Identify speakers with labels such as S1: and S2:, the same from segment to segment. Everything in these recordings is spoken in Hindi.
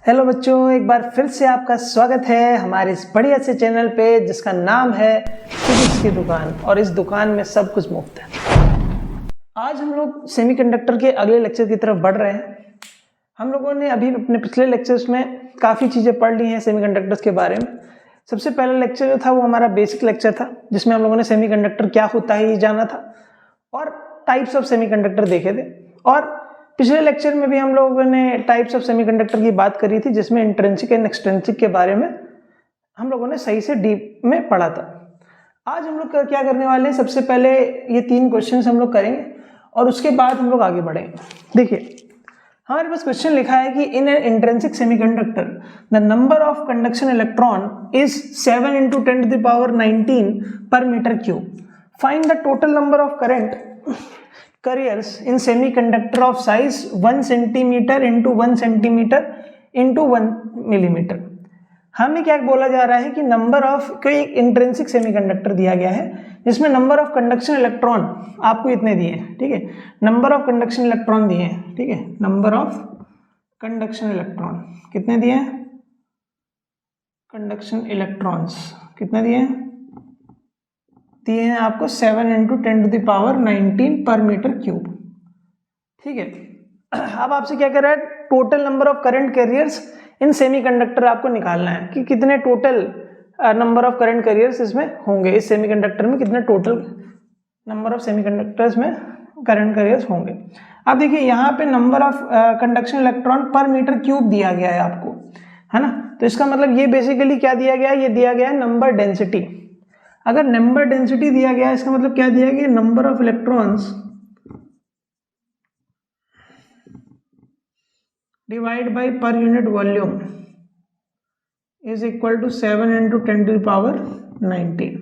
S1: हेलो बच्चों, एक बार फिर से आपका स्वागत है हमारे इस बढ़िया से चैनल पे जिसका नाम है फिजिक्स की दुकान। और इस दुकान में सब कुछ मुफ्त है। आज हम लोग सेमीकंडक्टर के अगले लेक्चर की तरफ बढ़ रहे हैं। हम लोगों ने अभी अपने पिछले लेक्चर्स में काफ़ी चीज़ें पढ़ ली हैं सेमीकंडक्टर्स के बारे में। सबसे पहला लेक्चर जो था वो हमारा बेसिक लेक्चर था, जिसमें हम लोगों ने सेमीकंडक्टर क्या होता है ये जाना था और टाइप्स ऑफ सेमीकंडक्टर देखे थे। और पिछले लेक्चर में भी हम लोगों ने टाइप्स ऑफ सेमीकंडक्टर की बात करी थी, जिसमें इंट्रिंसिक एंड एक्सट्रिंसिक के बारे में हम लोगों ने सही से डीप में पढ़ा था। आज हम लोग क्या करने वाले हैं, सबसे पहले ये 3 क्वेश्चंस हम लोग करेंगे और उसके बाद हम लोग आगे बढ़ेंगे। देखिए, हमारे पास क्वेश्चन लिखा है कि in an intrinsic semiconductor the number of conduction electron is 7 × 10⁻19 per meter cube. Find the total number of current carriers in semiconductor of size 1 centimeter into 1 centimeter into 1 millimeter. हमें क्या बोला जा रहा है कि नंबर ऑफ कोई एक इंट्रिंसिक सेमीकंडक्टर दिया गया है जिसमें नंबर ऑफ कंडक्शन इलेक्ट्रॉन आपको इतने दिए हैं, ठीक है। नंबर ऑफ कंडक्शन इलेक्ट्रॉन दिए हैं, ठीक है। नंबर ऑफ कंडक्शन इलेक्ट्रॉन कितने दिए हैं? कंडक्शन इलेक्ट्रॉन्स कितने दिए हैं? दिए हैं आपको 7 × 10⁻19 per meter cube, ठीक है। अब आपसे क्या कर रहा है, total number of current carriers in semiconductor आपको निकालना है कि कितने total number of current carriers इसमें होंगे। इस सेमीकंडक्टर में कितने टोटल नंबर ऑफ सेमीकंडक्टर्स में करंट कैरियर्स होंगे। अब देखिए, यहाँ पे नंबर ऑफ कंडक्शन इलेक्ट्रॉन पर मीटर क्यूब दिया गया है आपको, है ना। तो इसका मतलब ये बेसिकली क्या दिया गया है, ये दिया गया है नंबर डेंसिटी। अगर नंबर डेंसिटी दिया गया है, इसका मतलब क्या दिया गया, number of electrons divide by per unit volume is equal to 7 × 10⁻19।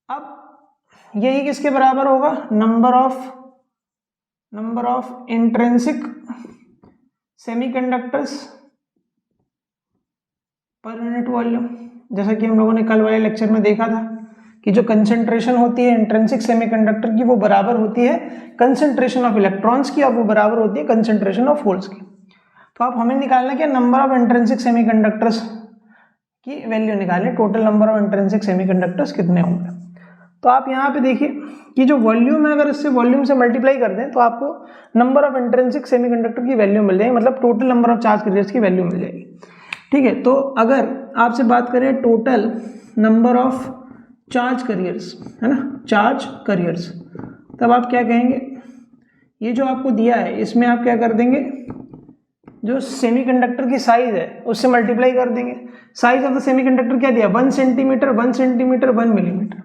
S1: अब यही किसके बराबर होगा, number of intrinsic semiconductors per unit volume. जैसा कि हम लोगों ने कल वाले लेक्चर में देखा था कि जो कंसंट्रेशन होती है इंट्रिंसिक सेमीकंडक्टर की वो बराबर होती है कंसंट्रेशन ऑफ इलेक्ट्रॉन्स की, और वो बराबर होती है कंसंट्रेशन ऑफ होल्स की। तो आप हमें निकालना क्या, नंबर ऑफ इंट्रिंसिक सेमीकंडक्टर्स की वैल्यू निकालें, total number of intrinsic semiconductors कितने होंगे। तो आप यहाँ पे देखिए कि जो वॉल्यूम है, अगर इससे वॉल्यूम से मल्टीप्लाई कर दें तो आपको नंबर ऑफ इंट्रिंसिक सेमीकंडक्टर की वैल्यू मिल जाएगी, मतलब total number of charge carriers की वैल्यू मिल जाएगी, ठीक है। तो अगर आपसे बात करें total number of charge carriers, है ना, चार्ज कैरियर्स, तब आप क्या कहेंगे, ये जो आपको दिया है इसमें आप क्या कर देंगे, जो सेमीकंडक्टर की साइज है उससे मल्टीप्लाई कर देंगे। साइज ऑफ द सेमीकंडक्टर क्या दिया, 1 सेंटीमीटर 1 सेंटीमीटर 1 मिलीमीटर।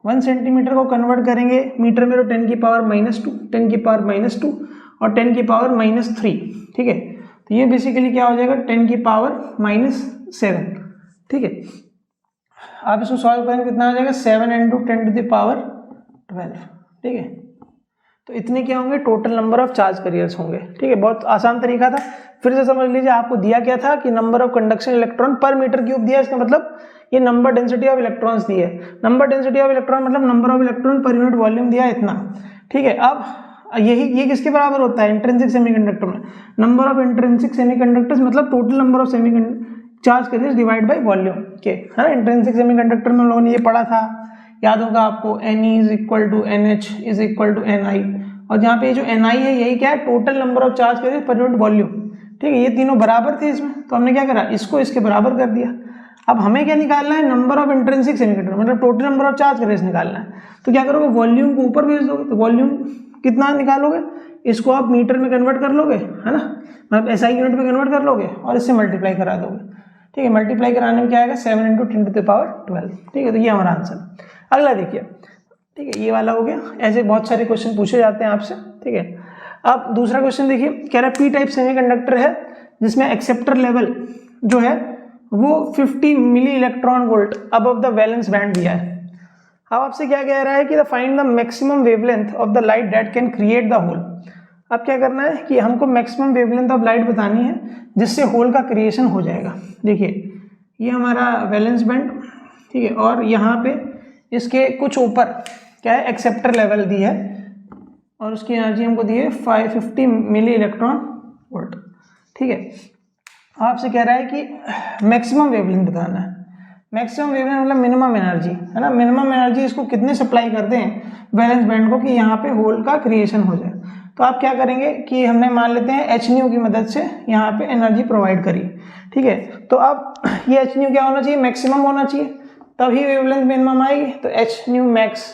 S1: 1 सेंटीमीटर को कन्वर्ट करेंगे मीटर में तो 10⁻², 10⁻² और 10⁻³ ठीक है। तो ये बेसिकली क्या हो जाएगा, 10⁻⁷, ठीक है। आप इसको सॉल्व करेंगे कितना आ जाएगा, 7 × 10⁻12, ठीक है। तो इतने क्या होंगे, total number of charge carriers होंगे, ठीक है। बहुत आसान तरीका था। फिर से समझ लीजिए, आपको दिया क्या था कि नंबर ऑफ कंडक्शन इलेक्ट्रॉन पर मीटर क्यूब दिया, इसका मतलब ये नंबर डेंसिटी ऑफ इलेक्ट्रॉन्स दी है। नंबर डेंसिटी ऑफ इलेक्ट्रॉन मतलब नंबर ऑफ इलेक्ट्रॉन पर यूनिट वॉल्यूम दिया है इतना, ठीक है। अब ये किसके बराबर होता है, इंट्रिंसिक सेमीकंडक्टर में नंबर ऑफ इंट्रिंसिक सेमीकंडक्टर्स मतलब total number of charge carriers divide by volume के, है ना। इंट्रिंसिक सेमीकंडक्टर में हम लोगों ने ये पढ़ा था, याद होगा आपको, Ne = NH = Ni। और जहाँ पे जो Ni है यही क्या है, total number of charge carriers पर यूनिट वॉल्यूम, ठीक है। ये तीनों बराबर थे इसमें, तो हमने क्या करा, इसको इसके बराबर कर दिया। अब हमें क्या निकालना है, नंबर ऑफ इंट्रिंसिक सेमीकंडक्टर मतलब total number of charge carriers निकालना है। तो क्या करोगे, वॉल्यूम को ऊपर भेज दोगे, तो वॉल्यूम कितना निकालोगे, इसको आप मीटर में कन्वर्ट कर लोगे, है ना, मतलब SI यूनिट में कन्वर्ट कर लोगे और इससे मल्टीप्लाई करा दोगे, ठीक है। मल्टीप्लाई कराने में क्या आएगा, 7 × 10⁻12, ठीक है। तो ये हमारा आंसर। अगला देखिए, ठीक है, ये वाला हो गया। ऐसे बहुत सारे क्वेश्चन पूछे जाते हैं आपसे, ठीक है। अब दूसरा क्वेश्चन देखिए, कह रहा है पी टाइप सेमीकंडक्टर है जिसमें एक्सेप्टर लेवल जो है वो 50 milli electron volt above the valence band दिया है। अब आपसे क्या कह रहा है कि find the maximum wavelength of the light that can create the hole. अब क्या करना है कि हमको मैक्सिमम वेवलेंथ ऑफ लाइट बतानी है जिससे होल का क्रिएशन हो जाएगा। देखिए, ये हमारा वैलेंस बैंड, ठीक है, और यहाँ पे इसके कुछ ऊपर क्या है, एक्सेप्टर लेवल दी है और उसकी एनर्जी हमको दी है 550 मिली इलेक्ट्रॉन वोल्ट, ठीक है। आपसे कह रहा है कि मैक्सिमम वेवलेंथ बताना है। मैक्सिमम वेवलेंथ मतलब मिनिमम एनर्जी है ना, मिनिमम एनर्जी इसको कितने सप्लाई कर दें वैलेंस बैंड को कि यहाँ पे होल का क्रिएशन हो जाए। तो आप क्या करेंगे कि हमने मान लेते हैं एच न्यू की मदद से यहाँ पे एनर्जी प्रोवाइड करी, ठीक है। तो अब ये एच न्यू क्या होना चाहिए, मैक्सिमम होना चाहिए, तभी वेवलेंथ मिनिमम आएगी। तो एच न्यू मैक्स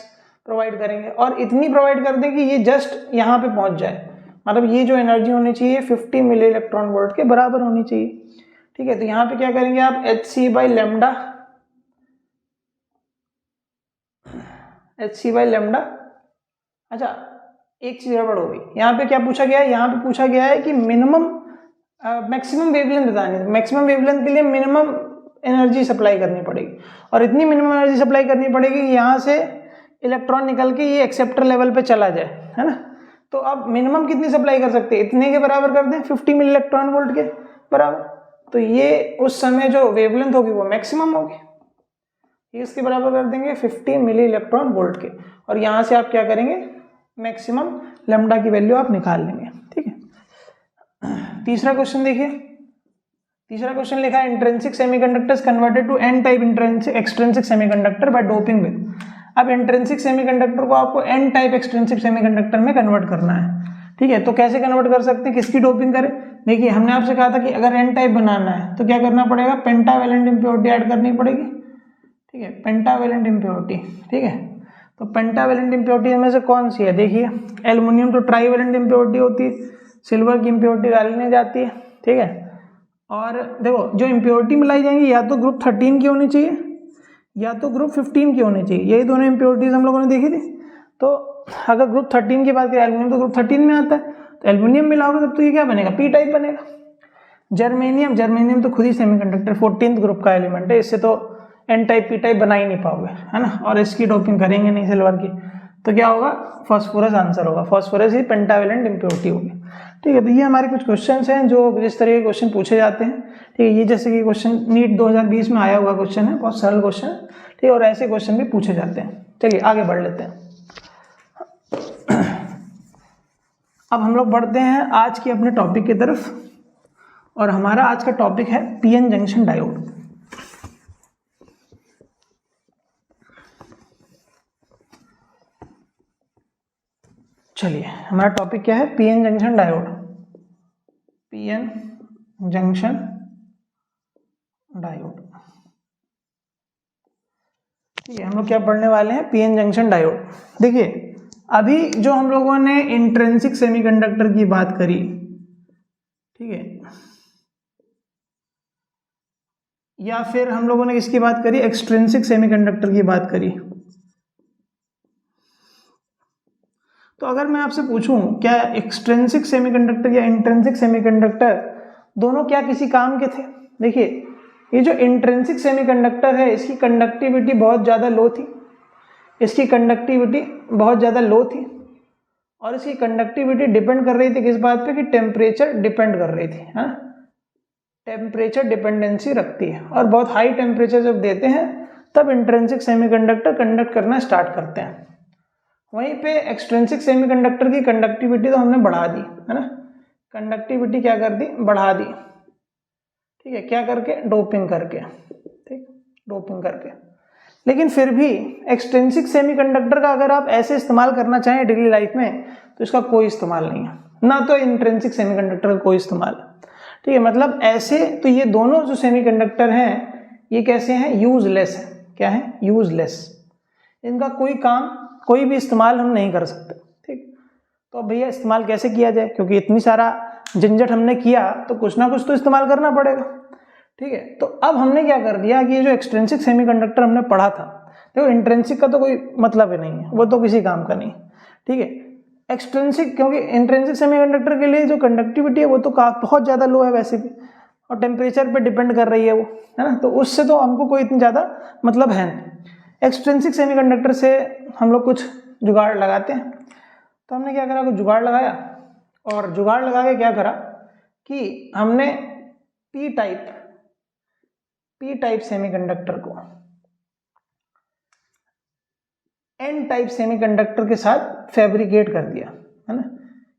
S1: प्रोवाइड करेंगे और इतनी प्रोवाइड कर दें कि ये जस्ट यहाँ पे पहुंच जाए, मतलब ये जो एनर्जी होनी चाहिए 50 मिली इलेक्ट्रॉन वोल्ट के बराबर होनी चाहिए, ठीक है। तो यहाँ पे क्या करेंगे आप H C by lambda, H C by lambda. अच्छा एक चीज गड़बड़ हो गई, यहाँ पे क्या पूछा गया है, यहाँ पे पूछा गया है कि मिनिमम मैक्सिमम वेवलेंथ बतानी है। मैक्सिमम वेवलेंथ के लिए मिनिमम एनर्जी सप्लाई करनी पड़ेगी और इतनी मिनिमम एनर्जी सप्लाई करनी पड़ेगी कि यहाँ से इलेक्ट्रॉन निकल के ये एक्सेप्टर लेवल पे चला जाए, है ना। तो अब मिनिमम कितनी सप्लाई कर सकते हैं, इतने के बराबर कर दें 50 मिली इलेक्ट्रॉन वोल्ट के बराबर। तो ये उस समय जो वेवलेंथ होगी वो मैक्सिमम होगी, ये इसके बराबर कर देंगे 50 मिली इलेक्ट्रॉन वोल्ट के, और यहाँ से आप क्या करेंगे मैक्सिमम लैम्डा की वैल्यू आप निकाल लेंगे, ठीक है। तीसरा क्वेश्चन देखिए, तीसरा क्वेश्चन लिखा है intrinsic semiconductors converted to N type extrinsic semiconductor by doping with. अब इंट्रिंसिक सेमीकंडक्टर को आपको एन टाइप एक्सट्रिंसिक सेमीकंडक्टर में कन्वर्ट करना है, ठीक है। तो कैसे कन्वर्ट कर सकते हैं, किसकी डोपिंग करें। देखिए हमने आपसे कहा था कि अगर एन टाइप बनाना है तो क्या करना पड़ेगा, पेंटावेलेंट इम्प्योरिटी ऐड करनी पड़ेगी, ठीक है, पेंटावेलेंट इम्प्योरिटी, ठीक है। तो पेंटावेलेंट इम्प्योरिटी में से कौन सी है, देखिए एल्युमिनियम तो ट्राईवेलेंट इम्प्योरिटी होती है, सिल्वर की इम्प्योरिटी डालने जाती है, ठीक है। और देखो जो इम्प्योरिटी मिलाई जाएंगी या तो ग्रुप 13 की होनी चाहिए या तो ग्रुप 15 की होनी चाहिए, यही दोनों इम्प्योरिटीज हम लोगों ने देखी थी। तो अगर ग्रुप 13 की बात करें, एल्युमिनियम तो ग्रुप 13 में आता है, तो एल्युमिनियम मिलाओगे तब तो ये क्या बनेगा, पी टाइप बनेगा। जर्मेनियम, जर्मेनियम तो खुद ही सेमीकंडक्टर 14th ग्रुप का एलिमेंट है, इससे तो एन टाइप पी टाइप बना ही नहीं पाओगे, है ना, और इसकी डोपिंग करेंगे नहीं सिल्वर की, तो क्या होगा, फास्फोरस आंसर होगा, फास्फोरस ही पेंटावेलेंट इम्प्योरिटी होगी, ठीक है। तो ये हमारे कुछ क्वेश्चंस हैं जो जिस तरह के क्वेश्चन पूछे जाते हैं, ठीक है। ये जैसे कि क्वेश्चन नीट 2020 में आया हुआ क्वेश्चन है, बहुत सरल क्वेश्चन, ठीक है, और ऐसे क्वेश्चन भी पूछे जाते हैं। चलिए आगे बढ़ लेते हैं। अब हम लोग बढ़ते हैं आज के अपने टॉपिक की तरफ, और हमारा आज का टॉपिक है पीएन जंक्शन डायोड। चलिए हमारा टॉपिक क्या है, PN junction diode, PN junction diode, ठीक है। हम लोग क्या पढ़ने वाले हैं, पीएन जंक्शन डायोड। देखिए अभी जो हम लोगों ने इंट्रिंसिक सेमीकंडक्टर की बात करी, ठीक है, या फिर हम लोगों ने किसकी बात करी, एक्सट्रिंसिक सेमीकंडक्टर की बात करी। तो अगर मैं आपसे पूछूं क्या एक्सट्रिंसिक सेमीकंडक्टर या इंट्रिंसिक सेमीकंडक्टर दोनों क्या किसी काम के थे। देखिए ये जो इंट्रिंसिक सेमीकंडक्टर है इसकी कंडक्टिविटी बहुत ज़्यादा लो थी, इसकी कंडक्टिविटी बहुत ज़्यादा लो थी, और इसकी कंडक्टिविटी डिपेंड कर रही थी किस बात पे, कि टेम्परेचर डिपेंड कर रही थी, हाँ, टेम्परेचर डिपेंडेंसी रखती है, और बहुत हाई टेम्परेचर जब देते हैं तब इंट्रिंसिक सेमीकंडक्टर कंडक्ट करना स्टार्ट करते हैं। वहीं पे एक्सट्रिंसिक सेमीकंडक्टर की कंडक्टिविटी तो हमने बढ़ा दी, है ना, कंडक्टिविटी क्या कर दी, बढ़ा दी, ठीक है, क्या करके, डोपिंग करके, ठीक, डोपिंग करके। लेकिन फिर भी एक्सट्रिंसिक सेमीकंडक्टर का अगर आप ऐसे इस्तेमाल करना चाहें डेली लाइफ में तो इसका कोई इस्तेमाल नहीं है, ना तो इंट्रिंसिक सेमीकंडक्टर का कोई इस्तेमाल, ठीक है। मतलब ऐसे तो ये दोनों जो सेमीकंडक्टर हैं ये कैसे हैं, यूजलेस है, क्या है, यूजलेस, इनका कोई काम कोई भी इस्तेमाल हम नहीं कर सकते, ठीक। तो अब भैया इस्तेमाल कैसे किया जाए, क्योंकि इतनी सारा झंझट हमने किया तो कुछ ना कुछ तो इस्तेमाल करना पड़ेगा, ठीक है। तो अब हमने क्या कर दिया कि ये जो एक्सट्रिंसिक सेमीकंडक्टर हमने पढ़ा था, देखो इंट्रिंसिक का तो कोई मतलब ही नहीं है, वो तो किसी काम का नहीं, ठीक है। एक्सट्रिंसिक, क्योंकि इंट्रिंसिक सेमीकंडक्टर के लिए जो कंडक्टिविटी है वो तो बहुत ज़्यादा लो है वैसे भी, और टेम्परेचर पे डिपेंड कर रही है वो, है ना, तो उससे तो हमको कोई इतनी ज़्यादा मतलब है नहीं। एक्सट्रिंसिक सेमीकंडक्टर से हम लोग कुछ जुगाड़ लगाते हैं, तो हमने क्या करा, कुछ जुगाड़ लगाया, और जुगाड़ लगा के क्या करा कि हमने पी टाइप सेमीकंडक्टर को एन टाइप सेमीकंडक्टर के साथ फैब्रिकेट कर दिया, है ना,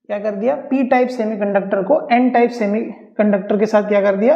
S1: क्या कर दिया, पी टाइप सेमीकंडक्टर को एन टाइप सेमीकंडक्टर के साथ क्या कर दिया,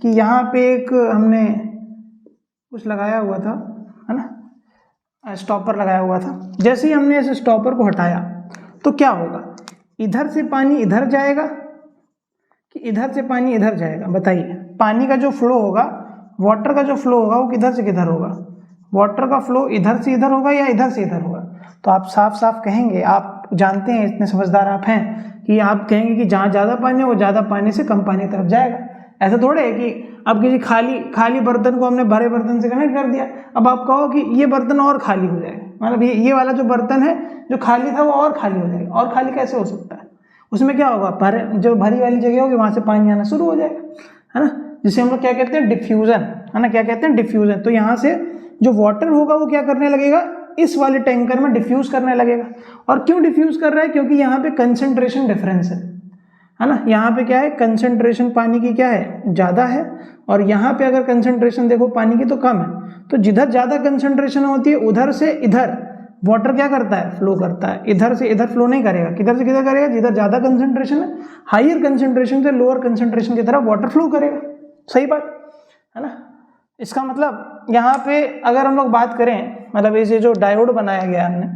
S1: कि यहाँ पे एक हमने कुछ लगाया हुआ था, है ना, स्टॉपर लगाया हुआ था। जैसे ही हमने इस स्टॉपर को हटाया तो क्या होगा, इधर से पानी इधर जाएगा कि इधर से पानी इधर जाएगा? बताइए। पानी का जो फ्लो होगा, वाटर का जो फ्लो होगा वो किधर से किधर होगा? वाटर का फ्लो इधर से इधर होगा या इधर से इधर होगा? तो आप साफ साफ कहेंगे, आप जानते हैं, इतने समझदार आप हैं कि आप कहेंगे कि जहाँ ज़्यादा पानी है वो ज़्यादा पानी से कम पानी की तरफ जाएगा। ऐसा थोड़े है कि अब किसी खाली बर्तन को हमने भरे बर्तन से कनेक्ट कर दिया, अब आप कहो कि ये बर्तन और खाली हो जाएगा, मतलब ये वाला जो बर्तन है जो खाली था वो और खाली हो जाएगा। और खाली कैसे हो सकता है? उसमें क्या होगा, जो भरी वाली जगह होगी वहाँ से पानी आना शुरू हो जाएगा, है ना, जिसे हम लोग क्या कहते हैं, डिफ्यूजन, है ना, क्या कहते हैं, डिफ्यूजन। तो यहाँ से जो वाटर होगा वो क्या करने लगेगा, इस वाले टैंकर में डिफ्यूज करने लगेगा। और क्यों डिफ्यूज कर रहा है? क्योंकि यहाँ पे कंसंट्रेशन डिफरेंस है ना, यहाँ पे क्या है, कंसंट्रेशन पानी की क्या है, ज़्यादा है, और यहाँ पे अगर कंसंट्रेशन देखो पानी की तो कम है। तो जिधर ज़्यादा कंसंट्रेशन होती है उधर से इधर वाटर क्या करता है, फ्लो करता है। इधर से इधर फ्लो नहीं करेगा, किधर से किधर करेगा, जिधर ज़्यादा कंसंट्रेशन है, हाइयर कंसंट्रेशन से लोअर कंसंट्रेशन की तरफ वाटर फ्लो करेगा। सही बात है ना। इसका मतलब यहाँ पे अगर हम लोग बात करें, मतलब इसे जो डायोड बनाया गया हमने,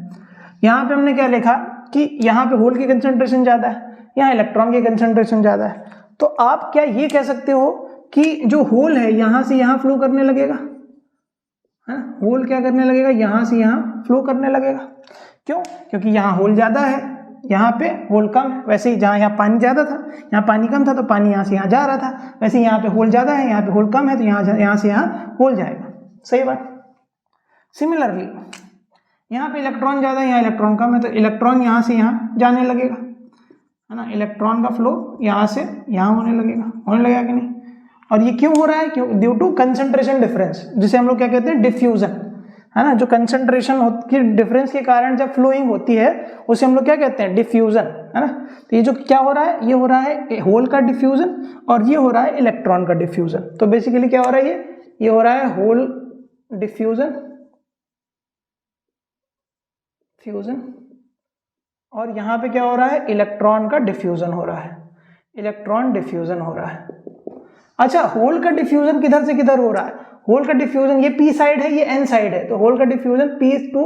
S1: यहाँ पे हमने क्या लिखा कि यहाँ पे होल की कंसंट्रेशन ज़्यादा है, यहाँ इलेक्ट्रॉन की कंसंट्रेशन ज़्यादा है। तो आप क्या ये कह सकते हो कि जो होल है यहाँ से यहाँ फ्लो करने लगेगा, है ना, होल क्या करने लगेगा, यहाँ से यहाँ फ्लो करने लगेगा। क्यों? क्योंकि यहाँ होल ज़्यादा है, यहाँ पे होल कम है। वैसे ही जहाँ यहाँ पानी ज़्यादा था, यहाँ पानी कम था, तो पानी यहाँ से यहाँ जा रहा था। वैसे यहाँ पे होल ज़्यादा है, यहाँ पे होल कम है, तो यहाँ से यहाँ होल जाएगा। सही बात। सिमिलरली यहाँ पे इलेक्ट्रॉन ज़्यादा है, यहाँ इलेक्ट्रॉन कम है, तो इलेक्ट्रॉन यहाँ से यहाँ जाने लगेगा, है ना, इलेक्ट्रॉन का फ्लो यहाँ से यहाँ होने लगेगा कि नहीं? और ये क्यों हो रहा है? क्यों? ड्यू टू कंसंट्रेशन डिफरेंस, जिसे हम लोग क्या कहते हैं, डिफ्यूजन, है ना। जो कंसंट्रेशन की डिफरेंस के कारण जब फ्लोइंग होती है उसे हम लोग क्या कहते हैं, डिफ्यूजन, है ना। तो ये जो क्या हो रहा है, ये हो रहा है होल का डिफ्यूजन और ये हो रहा है इलेक्ट्रॉन का डिफ्यूजन। तो बेसिकली क्या हो रहा है, ये हो रहा है होल डिफ्यूजन, और यहाँ पे क्या हो रहा है, इलेक्ट्रॉन का डिफ्यूजन हो रहा है, इलेक्ट्रॉन डिफ्यूजन हो रहा है। अच्छा, होल का डिफ्यूजन किधर से किधर हो रहा है? होल का डिफ्यूजन ये पी साइड है, ये एन साइड है, तो होल का डिफ्यूजन पी टू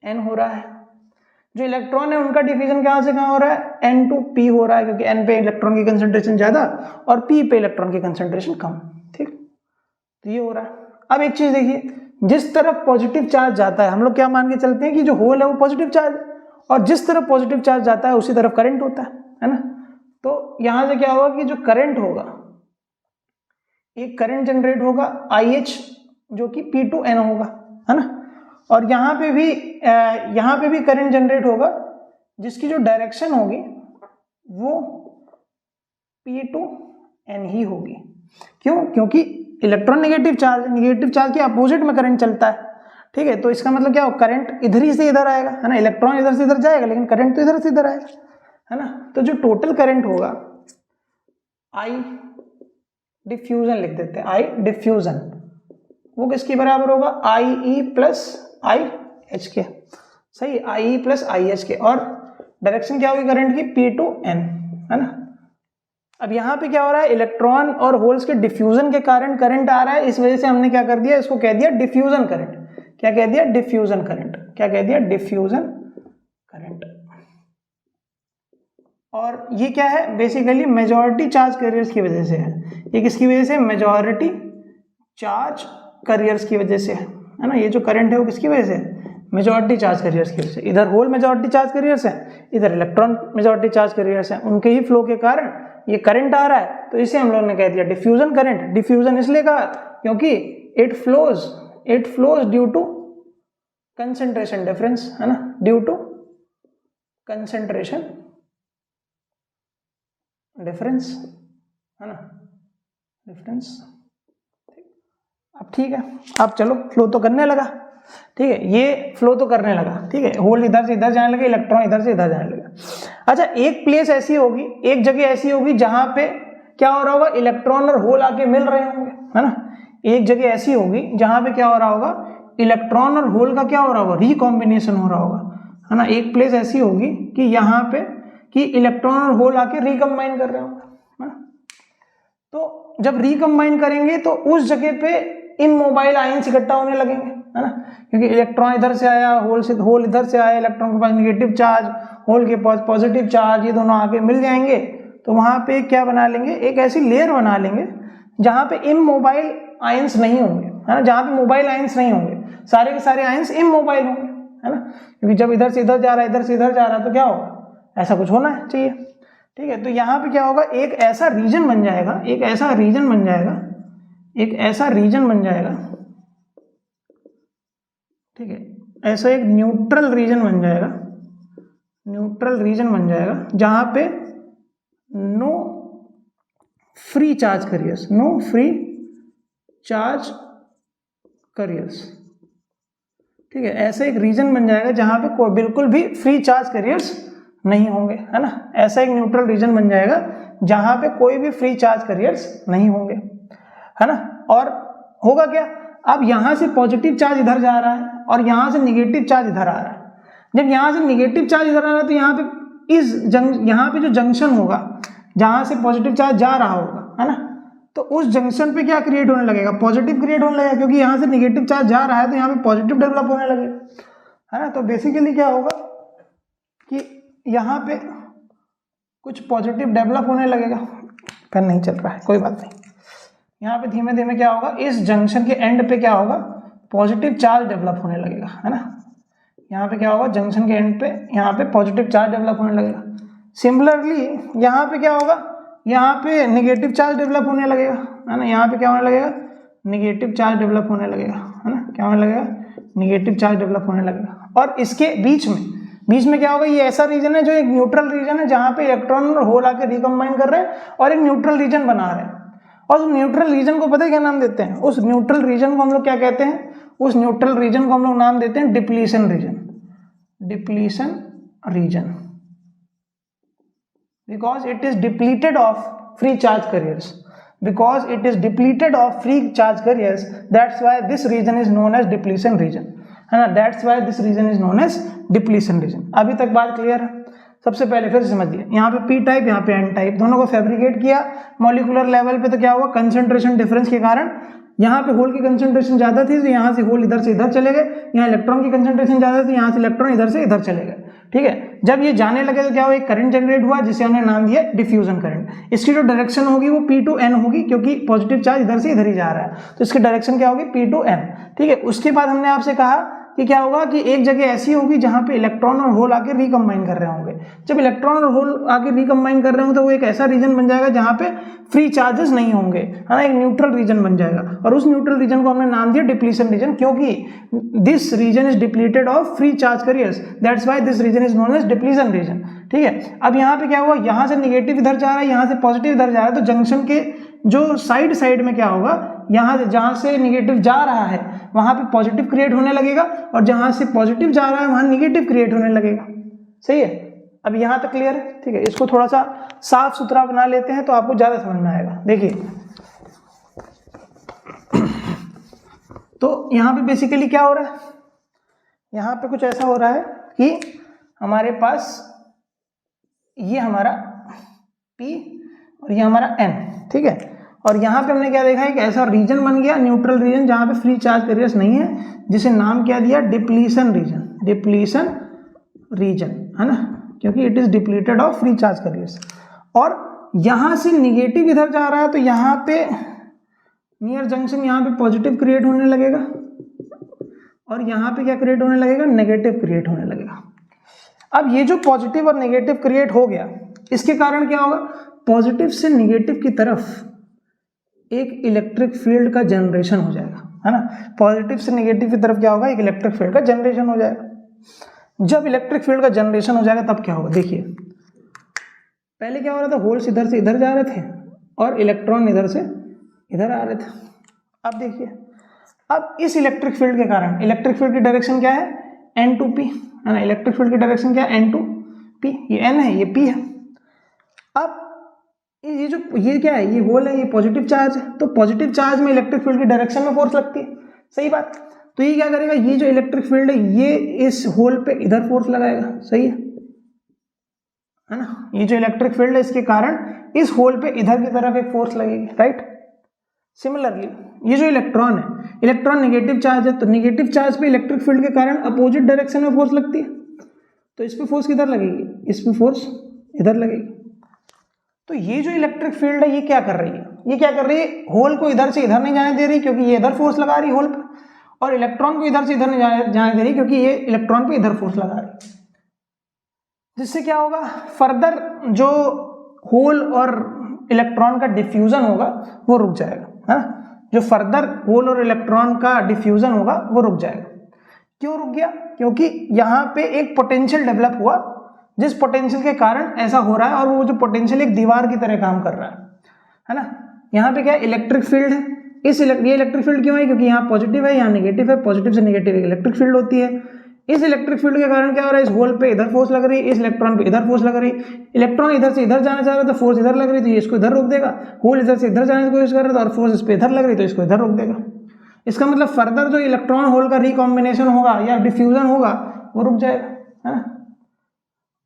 S1: एन हो रहा है। जो इलेक्ट्रॉन है उनका डिफ्यूजन कहाँ से कहाँ हो रहा है, एन टू पी हो रहा है, क्योंकि एन पे इलेक्ट्रॉन की कंसंट्रेशन ज्यादा और पी पे इलेक्ट्रॉन की कंसंट्रेशन कम। ठीक, तो ये हो रहा है। अब एक चीज देखिए, जिस तरफ पॉजिटिव चार्ज जाता है, हम लोग क्या मान के चलते हैं कि जो होल है वो पॉजिटिव चार्ज, और जिस तरफ पॉजिटिव चार्ज जाता है उसी तरफ करंट होता है ना। तो यहां से क्या होगा कि जो करंट होगा, एक करंट जनरेट होगा IH जो कि P2N होगा, है ना, और यहाँ पे भी करंट जनरेट होगा जिसकी जो डायरेक्शन होगी वो P2N ही होगी। क्यों? क्योंकि इलेक्ट्रॉन नेगेटिव चार्ज के अपोजिट में करंट चलता है। ठीक है, तो इसका मतलब क्या हो, करंट इधर ही से इधर आएगा, है ना, इलेक्ट्रॉन इधर से इधर जाएगा लेकिन करंट तो इधर से इधर आएगा, है ना। तो जो टोटल करंट होगा, I डिफ्यूजन लिख देते हैं, I डिफ्यूजन, वो किसके बराबर होगा, IE प्लस IH के। सही, IE प्लस IH के, और डायरेक्शन क्या होगी करंट की, P2N, है ना। अब यहाँ पे क्या हो रहा है, इलेक्ट्रॉन और होल्स के डिफ्यूजन के कारण करंट आ रहा है, इस वजह से हमने क्या कर दिया, इसको कह दिया डिफ्यूजन करंट। क्या कह दिया, डिफ्यूजन करंट। क्या कह दिया, डिफ्यूजन करंट। और ये क्या है, बेसिकली मेजॉरिटी चार्ज कैरियर्स की वजह से है। ये किसकी वजह से, मेजॉरिटी चार्ज कैरियर्स की वजह से है ना। ये जो करंट है वो किसकी वजह से, मेजॉरिटी चार्ज कैरियर्स की वजह से। इधर होल मेजॉरिटी चार्ज कैरियर्स है, इधर इलेक्ट्रॉन मेजॉरिटी चार्ज कैरियर्स है, उनके ही फ्लो के कारण ये करंट आ रहा है, तो इसे हम लोगों ने कह दिया डिफ्यूजन करंट। डिफ्यूजन इसलिए कहा क्योंकि it flows due to concentration difference, है ना, ड्यू टू कंसंट्रेशन डिफरेंस, है ना, डिफरेंस। अब ठीक है, अब चलो फ्लो तो करने लगा। ठीक है, ये फ्लो तो करने लगा, ठीक है, होल इधर से इधर जाने लगे, इलेक्ट्रॉन इधर से इधर जाने लगे। अच्छा, एक प्लेस ऐसी होगी, एक जगह ऐसी होगी जहां पे क्या हो रहा होगा, इलेक्ट्रॉन और होल आके मिल रहे होंगे, है ना। एक जगह ऐसी होगी जहां पे क्या हो रहा होगा, इलेक्ट्रॉन और होल का क्या हो रहा होगा, रिकॉम्बिनेशन हो रहा होगा, है ना। एक प्लेस ऐसी होगी कि यहाँ पे कि इलेक्ट्रॉन और होल आके रिकम्बाइन कर रहे होंगे, है ना। तो जब रिकम्बाइन करेंगे तो उस जगह पे इमोबाइल आयंस इकट्ठा होने लगेंगे, है ना, क्योंकि इलेक्ट्रॉन इधर से आया, होल इधर से आया, इलेक्ट्रॉन के पास नेगेटिव चार्ज, होल के पास पॉजिटिव चार्ज, ये दोनों आके मिल जाएंगे तो वहां पे क्या बना लेंगे, एक ऐसी लेयर बना लेंगे जहां पे इमोबाइल आयंस नहीं होंगे, है ना, जहां पे मोबाइल आयंस नहीं होंगे, सारे के सारे आयंस इमोबाइल होंगे, है ना, क्योंकि जब इधर से इधर जा रहा है, इधर से इधर जा रहा है तो क्या होगा, ऐसा कुछ होना चाहिए। ठीक है, तो यहाँ पे क्या होगा, एक ऐसा रीजन बन जाएगा, एक ऐसा रीजन बन जाएगा, एक ऐसा रीजन बन जाएगा, ठीक है, ऐसा एक न्यूट्रल रीजन बन जाएगा, न्यूट्रल रीजन बन जाएगा जहां पे no free charge carriers, no free charge carriers, ठीक है, ऐसा एक रीजन बन जाएगा जहां पे कोई बिल्कुल भी फ्री चार्ज कैरियर्स नहीं होंगे, है ना, ऐसा एक न्यूट्रल रीजन बन जाएगा जहां पे कोई भी फ्री चार्ज कैरियर्स नहीं होंगे, है ना। और होगा क्या, अब यहां से पॉजिटिव चार्ज इधर जा रहा है और यहां से निगेटिव चार्ज इधर आ रहा है, जब यहां से निगेटिव चार्ज इधर आ रहा है तो यहाँ पे यहाँ पे जो जंक्शन होगा जहां से पॉजिटिव चार्ज जा रहा होगा, है ना, तो उस जंक्शन पे क्या क्रिएट होने लगेगा, पॉजिटिव क्रिएट होने लगेगा, क्योंकि यहाँ से निगेटिव चार्ज जा रहा है तो यहाँ पे पॉजिटिव डेवलप होने लगेगा, है ना। तो बेसिकली क्या होगा कि यहाँ पे कुछ पॉजिटिव डेवलप होने लगेगा, पेन नहीं चल रहा है, कोई बात नहीं, यहाँ पे धीमे धीमे क्या होगा, इस जंक्शन के एंड पे क्या होगा, पॉजिटिव चार्ज डेवलप होने लगेगा, है ना, यहाँ पे क्या होगा, जंक्शन के एंड पे यहाँ पे पॉजिटिव चार्ज डेवलप होने लगेगा। सिमिलरली यहाँ पे क्या होगा, यहाँ पे नेगेटिव चार्ज डेवलप होने लगेगा, है ना, यहाँ पे क्या होने लगेगा, नेगेटिव चार्ज डेवलप होने लगेगा, है ना, क्या होने लगेगा, नेगेटिव चार्ज डेवलप होने लगेगा। और इसके बीच में क्या होगा, ये ऐसा रीजन है जो एक न्यूट्रल रीजन है जहाँ पे इलेक्ट्रॉन और होल आके रिकम्बाइन कर रहे हैं और एक न्यूट्रल रीजन बना रहे हैं, और उस न्यूट्रल रीजन को पता है क्या नाम देते हैं, उस न्यूट्रल रीजन को हम लोग क्या कहते हैं, उस न्यूट्रल रीजन को हम लोग नाम देते हैं depletion region, depletion region, because it is depleted of free charge carriers, because it is depleted of free charge carriers, that's why this region is known as depletion region, है ना, that's why this region is known as depletion region। अभी तक बात क्लियर है। सबसे पहले फिर समझिए, यहाँ पे पी टाइप, यहाँ पे एन टाइप, दोनों को फैब्रिकेट किया मॉलिक्यूलर लेवल पे, तो क्या हुआ, कंसंट्रेशन डिफरेंस के कारण यहाँ पे होल की कंसंट्रेशन ज्यादा थी तो यहाँ से होल इधर से इधर चले गए, यहाँ इलेक्ट्रॉन की कंसंट्रेशन ज्यादा थी, यहाँ से इलेक्ट्रॉन इधर से इधर चले गए, ठीक है। जब ये जाने लगे तो क्या हुआ, एक करंट जनरेट हुआ जिसे हमने नाम दिया डिफ्यूजन करंट। इसकी जो डायरेक्शन होगी वो P to N होगी, क्योंकि पॉजिटिव चार्ज इधर से इधर ही जा रहा है, तो इसकी डायरेक्शन क्या होगी, P to N, ठीक है। उसके बाद हमने आपसे कहा कि क्या होगा कि एक जगह ऐसी होगी जहां पे इलेक्ट्रॉन और होल आके रिकम्बाइन कर रहे होंगे। जब इलेक्ट्रॉन और होल आके रिकम्बाइन कर रहे होंगे तो वो एक ऐसा रीजन बन जाएगा जहां पे फ्री चार्जेस नहीं होंगे, है ना, एक न्यूट्रल रीजन बन जाएगा, और उस न्यूट्रल रीजन को हमने नाम दिया डिप्लीशन रीजन, क्योंकि this region is depleted of free charge carriers, that's why this region is known as depletion region, ठीक है। अब यहाँ पे क्या हुआ, यहाँ से निगेटिव इधर जा रहा है, यहाँ से पॉजिटिव इधर जा रहा है, तो जंक्शन के जो साइड में क्या होगा, यहाँ से जहां से निगेटिव जा रहा है वहां पे पॉजिटिव क्रिएट होने लगेगा, और जहां से पॉजिटिव जा रहा है वहां निगेटिव क्रिएट होने लगेगा, सही है। अब यहां तक क्लियर है, ठीक है। इसको थोड़ा सा साफ सुथरा बना लेते हैं तो आपको ज्यादा समझ में आएगा। देखिए, तो यहाँ पे बेसिकली क्या हो रहा है, यहाँ पे कुछ ऐसा हो रहा है कि हमारे पास ये हमारा P और ये हमारा N, ठीक है, और यहाँ पे हमने क्या देखा है कि ऐसा रीजन बन गया न्यूट्रल रीजन जहाँ पे फ्री चार्ज कैरियर्स नहीं है, जिसे नाम क्या दिया, डिप्लीशन रीजन, डिप्लीशन रीजन, है ना, क्योंकि it is depleted of free charge carriers. और यहाँ से निगेटिव इधर जा रहा है तो यहाँ पे नियर जंक्शन यहाँ पे पॉजिटिव क्रिएट होने लगेगा, और यहाँ पे क्या क्रिएट होने लगेगा, नेगेटिव क्रिएट होने लगेगा। अब ये जो पॉजिटिव और नेगेटिव क्रिएट हो गया, इसके कारण क्या होगा, पॉजिटिव से नेगेटिव की तरफ एक इलेक्ट्रिक फील्ड का जनरेशन हो जाएगा, है ना, पॉजिटिव से नेगेटिव की तरफ क्या होगा, एक इलेक्ट्रिक फील्ड का जनरेशन हो जाएगा। जब इलेक्ट्रिक फील्ड का जनरेशन हो जाएगा तब क्या होगा, देखिए पहले क्या हो रहा था, होल्स इधर से इधर जा रहे थे और इलेक्ट्रॉन इधर से इधर आ रहे थे। अब देखिए, अब इस इलेक्ट्रिक फील्ड के कारण, इलेक्ट्रिक फील्ड की डायरेक्शन क्या है, N2P, है ना, इलेक्ट्रिक फील्ड की डायरेक्शन क्या है, N2P, ये N है, ये P है। अब ये क्या है, ये होल है, ये पॉजिटिव चार्ज है, तो पॉजिटिव चार्ज में इलेक्ट्रिक फील्ड की डायरेक्शन में फोर्स लगती है, सही बात। तो ये क्या करेगा, ये जो इलेक्ट्रिक फील्ड है ये इस होल पे इधर फोर्स लगाएगा, सही है है ना। ये जो इलेक्ट्रिक फील्ड है इसके कारण इस होल पे इधर की तरफ एक फोर्स लगेगी, राइट। सिमिलरली ये जो इलेक्ट्रॉन है, इलेक्ट्रॉन नेगेटिव चार्ज है, तो नेगेटिव चार्ज पे इलेक्ट्रिक फील्ड के कारण अपोजिट डायरेक्शन में फोर्स लगती है, तो इस पे फोर्स किधर लगेगी, इस पे फोर्स इधर लगेगी। तो ये जो इलेक्ट्रिक फील्ड है ये क्या कर रही है, ये क्या कर रही है, होल को इधर से इधर नहीं जाने दे रही क्योंकि ये इधर फोर्स लगा रही है होल पे, और इलेक्ट्रॉन को इधर से इधर नहीं जाने दे रही क्योंकि ये इलेक्ट्रॉन पे इधर फोर्स लगा रही है। जिससे क्या होगा, फर्दर जो होल और इलेक्ट्रॉन का डिफ्यूजन होगा वो रुक जाएगा, है ना। जो फर्दर होल और इलेक्ट्रॉन का डिफ्यूजन होगा वो रुक जाएगा। क्यों रुक गया, क्योंकि यहाँ पे एक पोटेंशियल डेवलप हुआ, जिस पोटेंशियल के कारण ऐसा हो रहा है, और वो जो पोटेंशियल एक दीवार की तरह काम कर रहा है ना। यहाँ पे क्या इलेक्ट्रिक फील्ड है, ये इलेक्ट्रिक फील्ड क्यों है, क्योंकि यहाँ पॉजिटिव है यहाँ नेगेटिव है, पॉजिटिव से नेगेटिव इलेक्ट्रिक फील्ड होती है। इस इलेक्ट्रिक फील्ड के कारण क्या हो रहा है, इस होल पे इधर फोर्स लग रही है, इस इलेक्ट्रॉन पे इधर फोर्स लग रही है, इलेक्ट्रॉन इधर से इधर जाना चाह रहा है तो फोर्स इधर लग रही है तो ये इसको इधर रोक देगा, होल इधर से इधर जाने की कोशिश कर रहा था और फोर्स इस पे इधर लग रही तो इसको इधर रोक देगा। इसका मतलब फर्दर जो इलेक्ट्रॉन होल का रिकॉम्बिनेशन होगा या डिफ्यूजन होगा वो रुक जाएगा, है ना।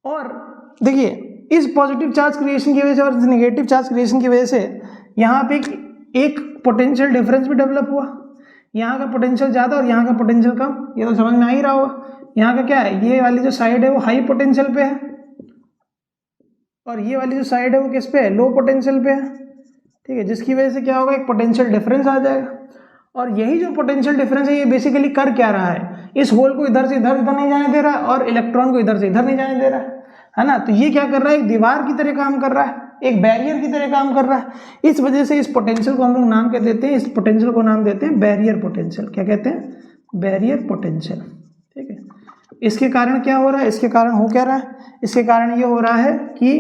S1: और देखिए इस पॉजिटिव चार्ज क्रिएशन की वजह से और नेगेटिव चार्ज क्रिएशन की वजह से यहाँ पे एक पोटेंशियल डिफरेंस भी डेवलप हुआ, यहाँ का पोटेंशियल ज़्यादा और यहाँ का पोटेंशियल कम, ये तो समझ में आ ही रहा होगा। यहाँ का क्या है, ये वाली जो साइड है वो हाई पोटेंशियल पे है और ये वाली जो साइड है वो किस पे है, लो पोटेंशियल पे है, ठीक है। जिसकी वजह से क्या होगा, एक पोटेंशियल डिफरेंस आ जाएगा। और यही जो पोटेंशियल डिफरेंस है ये बेसिकली कर क्या रहा है, इस होल को इधर से इधर नहीं जाने दे रहा है और इलेक्ट्रॉन को इधर से इधर नहीं जाने दे रहा है ना। तो ये क्या कर रहा है, एक दीवार की तरह काम कर रहा है, एक बैरियर की तरह काम कर रहा है। इस वजह से इस पोटेंशियल को हम लोग नाम क्या देते हैं, इस पोटेंशियल को नाम देते हैं बैरियर पोटेंशियल। क्या कहते हैं, बैरियर पोटेंशियल, ठीक है। इसके कारण क्या हो रहा है, इसके कारण हो क्या रहा है, इसके कारण ये हो रहा है कि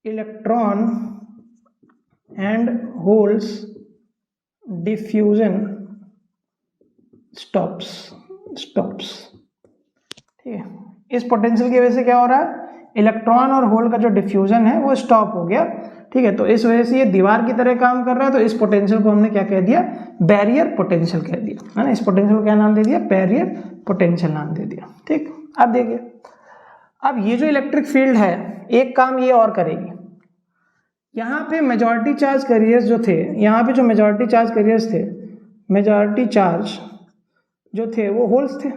S1: electron and holes diffusion stops, ठीक है। इस पोटेंशियल की वजह से क्या हो रहा है, इलेक्ट्रॉन और होल का जो डिफ्यूजन है वो स्टॉप हो गया, ठीक है। तो इस वजह से ये दीवार की तरह काम कर रहा है, तो इस पोटेंशियल को हमने क्या कह दिया, बैरियर पोटेंशियल कह दिया, है ना। इस पोटेंशियल को क्या नाम दे दिया, बैरियर पोटेंशियल नाम दे दिया, ठीक। अब देखिए, अब ये जो इलेक्ट्रिक फील्ड है एक काम ये और करेगी, यहाँ पे मेजॉरिटी चार्ज कैरियर्स जो थे, यहाँ पे जो मेजॉरिटी चार्ज कैरियर्स थे, मेजॉरिटी चार्ज जो थे वो होल्स थे,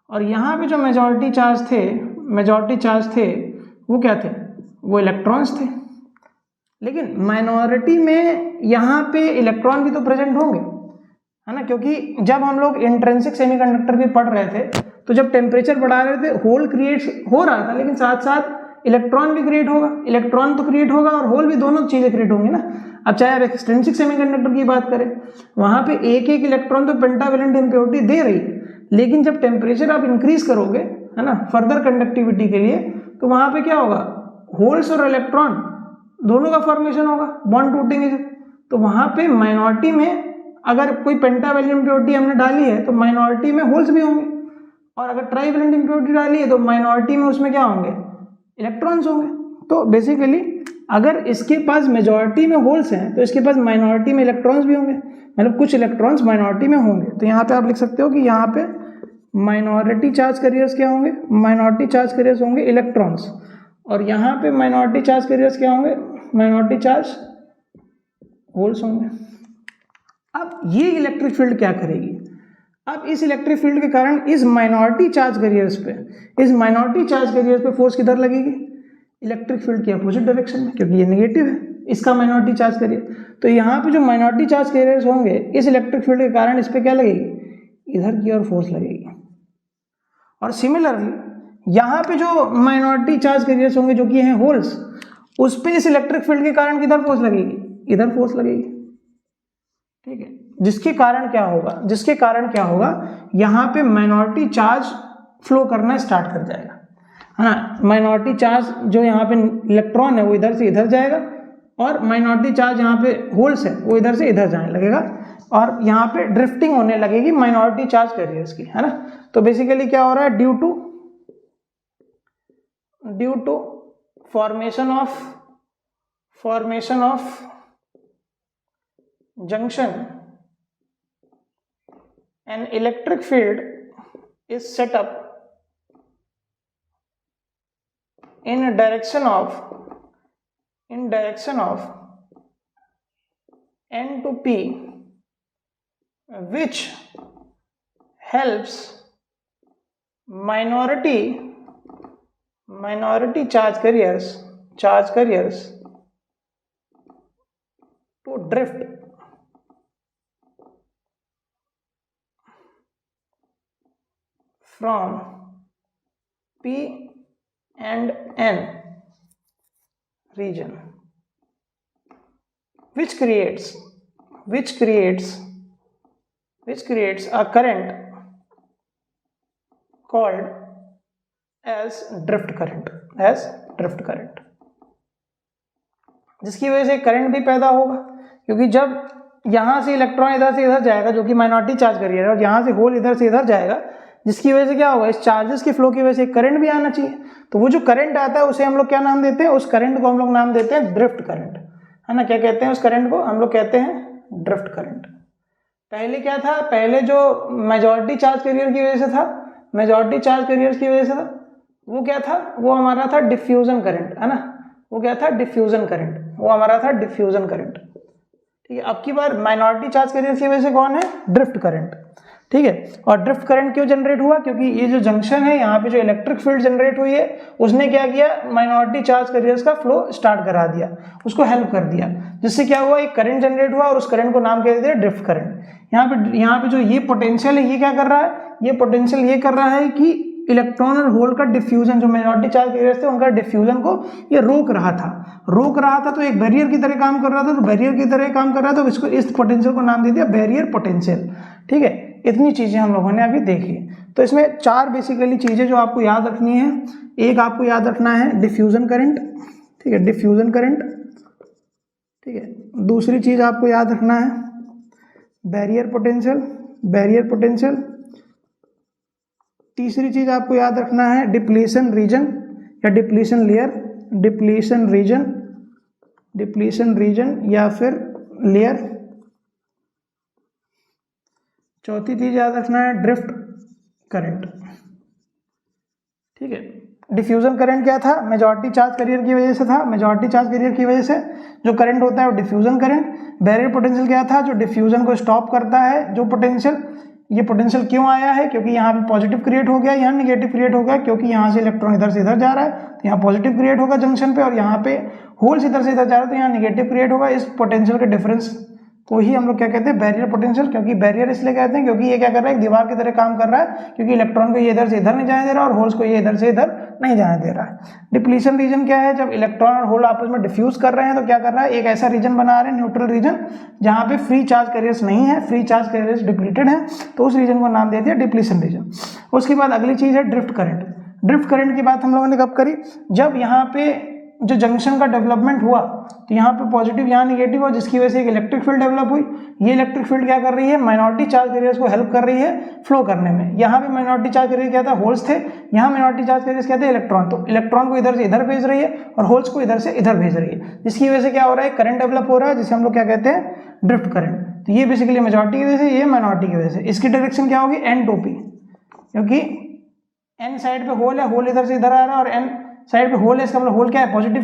S1: और यहाँ पे जो मेजॉरिटी चार्ज थे वो क्या थे, वो इलेक्ट्रॉन्स थे। लेकिन माइनॉरिटी में यहाँ पे इलेक्ट्रॉन भी तो प्रेजेंट होंगे, है ना, क्योंकि जब हम लोग इंट्रिंसिक सेमीकंडक्टर भी पढ़ रहे थे तो जब टेम्परेचर बढ़ा रहे थे होल क्रिएट हो रहा था, लेकिन साथ साथ इलेक्ट्रॉन भी क्रिएट होगा, इलेक्ट्रॉन तो क्रिएट होगा और होल भी, दोनों चीजें क्रिएट होंगी ना। अब चाहे आप एक्सट्रिंसिक सेमीकंडक्टर की बात करें, वहां पे एक एक इलेक्ट्रॉन तो पेंटावैलेंट इम्प्योरिटी दे रही, लेकिन जब टेम्परेचर आप इंक्रीज करोगे, है ना, फर्दर कंडक्टिविटी के लिए, तो वहां पे क्या होगा, होल्स और इलेक्ट्रॉन दोनों का फॉर्मेशन होगा, बॉन्ड टूटेंगे जब, तो वहां पे माइनॉरिटी में अगर कोई पेंटावैलेंट इम्प्योरिटी हमने डाली है तो माइनॉरिटी में होल्स भी होंगे, और अगर ट्राइवैलेंट इम्प्योरिटी डाली है तो माइनॉरिटी में उसमें क्या होंगे, इलेक्ट्रॉन्स होंगे। तो बेसिकली अगर इसके पास मेजॉरिटी में होल्स हैं तो इसके पास माइनॉरिटी में इलेक्ट्रॉन्स भी होंगे, मतलब कुछ इलेक्ट्रॉन्स माइनॉरिटी में होंगे। तो यहाँ पे आप लिख सकते हो कि यहाँ पे माइनॉरिटी चार्ज कैरियर्स क्या होंगे, माइनॉरिटी चार्ज कैरियर्स होंगे इलेक्ट्रॉन्स, और यहाँ पे माइनॉरिटी चार्ज कैरियर्स क्या होंगे, माइनॉरिटी चार्ज होल्स होंगे। अब ये इलेक्ट्रिक फील्ड क्या करेगी, अब इस इलेक्ट्रिक फील्ड के कारण इस माइनॉरिटी चार्ज कैरियर्स पे फोर्स किधर लगेगी, इलेक्ट्रिक फील्ड की अपोजिट डायरेक्शन में, क्योंकि ये नेगेटिव है इसका माइनॉरिटी चार्ज कैरियर। तो यहाँ पे जो माइनॉरिटी चार्ज कैरियर्स होंगे इस इलेक्ट्रिक फील्ड के कारण इस पे क्या लगेगी, इधर की ओर फोर्स लगेगी। और सिमिलरली यहाँ पे जो माइनॉरिटी चार्ज कैरियर्स होंगे जो कि हैं होल्स, उस पे इस इलेक्ट्रिक फील्ड के कारण किधर फोर्स लगेगी, इधर फोर्स लगेगी, ठीक है। जिसके कारण क्या होगा, यहाँ पे माइनॉरिटी चार्ज फ्लो करना स्टार्ट कर जाएगा, है ना। माइनॉरिटी चार्ज जो यहाँ पे इलेक्ट्रॉन है वो इधर से इधर जाएगा, और माइनॉरिटी चार्ज यहाँ पे होल्स है वो इधर से इधर जाने लगेगा, और यहाँ पे ड्रिफ्टिंग होने लगेगी माइनॉरिटी चार्ज कैरियर्स की, है ना। तो बेसिकली क्या हो रहा है, due to formation of junction, an electric field is set up in direction of N to P, which helps minority charge carriers to drift from P and N region, which creates a current called as drift current, जिसकी वजह से करंट भी पैदा होगा, क्योंकि जब यहां से इलेक्ट्रॉन इधर से इधर जाएगा जो कि माइनॉरिटी चार्ज करियर है, और यहां से होल इधर से इधर जाएगा, जिसकी वजह से क्या होगा, इस चार्जेस के फ्लो की वजह से करंट भी आना चाहिए। तो वो जो करंट आता है उसे हम लोग क्या नाम देते हैं, उस करंट को हम लोग नाम देते हैं ड्रिफ्ट करंट, है ना। क्या कहते हैं उस करंट को, हम लोग कहते हैं ड्रिफ्ट करंट। पहले क्या था, पहले जो मेजॉरिटी चार्ज कैरियर की वजह से था, मेजॉरिटी चार्ज कैरियर्स की वजह से था, वो क्या था, वो हमारा था डिफ्यूजन करंट, है ना। वो क्या था, डिफ्यूजन करंट, वो हमारा था डिफ्यूजन करंट। ठीक है, अब की बार माइनॉरिटी चार्ज कैरियर्स की वजह से कौन है, ड्रिफ्ट करंट। ठीक है, और ड्रिफ्ट करंट क्यों जनरेट हुआ, क्योंकि ये जो जंक्शन है, यहाँ पे जो इलेक्ट्रिक फील्ड जनरेट हुई है, उसने क्या किया, माइनॉरिटी चार्ज कैरियर्स का फ्लो स्टार्ट करा दिया, उसको हेल्प कर दिया, जिससे क्या हुआ, एक करंट जनरेट हुआ और उस करंट को नाम कह दिया ड्रिफ्ट करंट। यहाँ पे जो ये पोटेंशियल है, ये क्या कर रहा है, ये पोटेंशियल ये कर रहा है कि इलेक्ट्रॉन और होल का डिफ्यूजन, जो मेजॉरिटी चार्ज कैरियर्स थे उनका डिफ्यूजन को ये रोक रहा था, तो एक बैरियर की तरह काम कर रहा था, तो बैरियर की तरह काम कर रहा था, तो इसको, इस पोटेंशियल को नाम दे दिया बैरियर पोटेंशियल। ठीक है, इतनी चीजें हम लोगों ने अभी देखी। तो इसमें 4 बेसिकली चीजें जो आपको याद रखनी है। एक आपको याद रखना है डिफ्यूजन करंट, ठीक है, डिफ्यूजन करंट। ठीक है, दूसरी चीज आपको याद रखना है बैरियर पोटेंशियल। तीसरी चीज आपको याद रखना है डिप्लीशन रीजन या डिप्लीशन रीजन या फिर लेयर। चौथी चीज याद रखना है ड्रिफ्ट करंट। ठीक है, डिफ्यूजन करंट क्या था, मेजॉरिटी चार्ज कैरियर की वजह से था, मेजॉरिटी चार्ज कैरियर की वजह से जो करंट होता है वो डिफ्यूजन करंट। बैरियर पोटेंशियल क्या था, जो डिफ्यूजन को स्टॉप करता है, जो पोटेंशियल, ये पोटेंशियल क्यों आया है, क्योंकि यहाँ पे पॉजिटिव क्रिएट हो गया, यहाँ निगेटिव क्रिएट हो गया, क्योंकि यहाँ से इलेक्ट्रॉन इधर से इधर जा रहा है तो यहाँ पॉजिटिव क्रिएट होगा जंक्शन पे, और यहाँ पे होल्स इधर से इधर जा रहा है तो यहाँ निगेटिव क्रिएट होगा। इस पोटेंशियल के डिफरेंस को ही हम लोग क्या कहते हैं, बैरियर पोटेंशियल। क्योंकि बैरियर इसलिए कहते हैं क्योंकि ये क्या कर रहा है, एक दीवार की तरह काम कर रहा है, क्योंकि इलेक्ट्रॉन को ये इधर से इधर नहीं जाने दे रहा और होल्स को ये इधर से इधर नहीं जाने दे रहा है। डिप्लीशन रीजन क्या है, जब इलेक्ट्रॉन और होल आपस में डिफ्यूज कर रहे हैं तो क्या कर रहा है, एक ऐसा रीजन बना रहे हैं, न्यूट्रल रीजन, जहां पे फ्री चार्ज कैरियर्स नहीं है, फ्री चार्ज कैरियर्स डिप्लीटेड है, तो उस रीजन को नाम दे दिया डिप्लीशन रीजन। उसके बाद अगली चीज है ड्रिफ्ट करंट। ड्रिफ्ट करंट की बात हम लोगों ने कब करी, जब यहाँ पे जो जंक्शन का डेवलपमेंट हुआ तो यहाँ पे पॉजिटिव यहाँ निगेटिव हुआ, जिसकी वजह से एक इलेक्ट्रिक फील्ड डेवलप हुई। ये इलेक्ट्रिक फील्ड क्या कर रही है, माइनॉरिटी चार्ज कैरियर्स को हेल्प कर रही है फ्लो करने में। यहाँ पे माइनॉरिटी चार्ज कैरियर क्या था, होल्स थे, यहाँ माइनॉरिटी चार्ज कैरियर्स क्या थे, इलेक्ट्रॉन। तो इलेक्ट्रॉन को इधर से इधर भेज रही है और होल्स को इधर से इधर भेज रही है, जिसकी वजह से क्या हो रहा है, करंट डेवलप हो रहा है, जिसे हम लोग क्या कहते हैं, ड्रिफ्ट करंट। तो ये बेसिकली मेजॉरिटी की वजह से, ये माइनॉरिटी की वजह से। इसकी डायरेक्शन क्या होगी, एन टू पी, क्योंकि एन साइड पे होल है, होल इधर से इधर आ रहा है, और एन साइड पे होल है, इसका मतलब होल क्या है, पॉजिटिव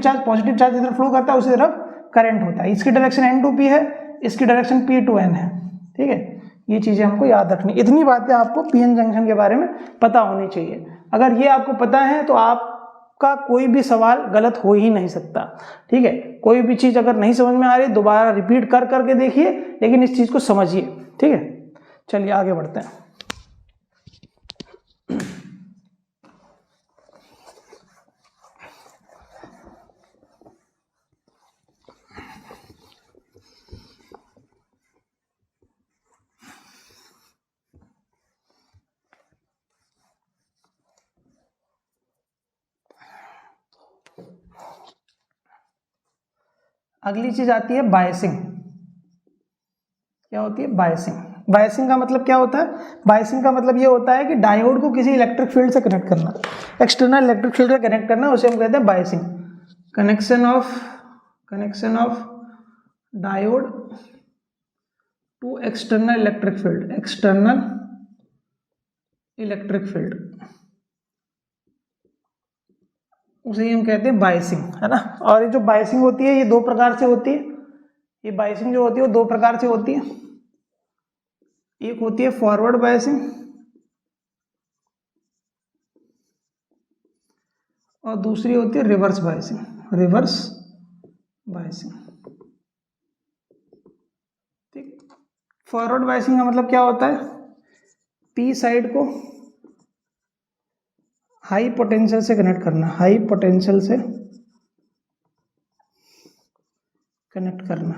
S1: चार्ज इधर फ्लो करता है, उसी तरफ करंट होता है। इसकी डायरेक्शन एन टू पी है, इसकी डायरेक्शन पी टू एन है। ठीक है, ये चीजें हमको याद रखनी, इतनी बातें आपको पीएन जंक्शन के बारे में पता होनी चाहिए। अगर ये आपको पता है तो आपका कोई भी सवाल गलत हो ही नहीं सकता। ठीक है, कोई भी चीज अगर नहीं समझ में आ रही दोबारा रिपीट कर करके देखिए, लेकिन इस चीज को समझिए। ठीक है, चलिए आगे बढ़ते हैं। अगली चीज आती है बायसिंग। क्या होती है, बायसिंग। बायसिंग का मतलब क्या होता है, बायसिंग का मतलब ये होता है कि डायोड को किसी इलेक्ट्रिक फील्ड से कनेक्ट करना, एक्सटर्नल इलेक्ट्रिक फील्ड से कनेक्ट करना, उसे हम कहते हैं biasing. Connection of diode two external electric field, उसे हम कहते हैं बायसिंग, है ना। और ये जो बायसिंग होती है ये दो प्रकार से होती है। ये बायसिंग जो होती है वो दो प्रकार से होती है। एक होती है फॉरवर्ड बायसिंग और दूसरी होती है रिवर्स बायसिंग। रिवर्स बायसिंग, ठीक। फॉरवर्ड बायसिंग का मतलब क्या होता है, पी साइड को हाई पोटेंशियल से कनेक्ट करना, हाई पोटेंशियल से कनेक्ट करना,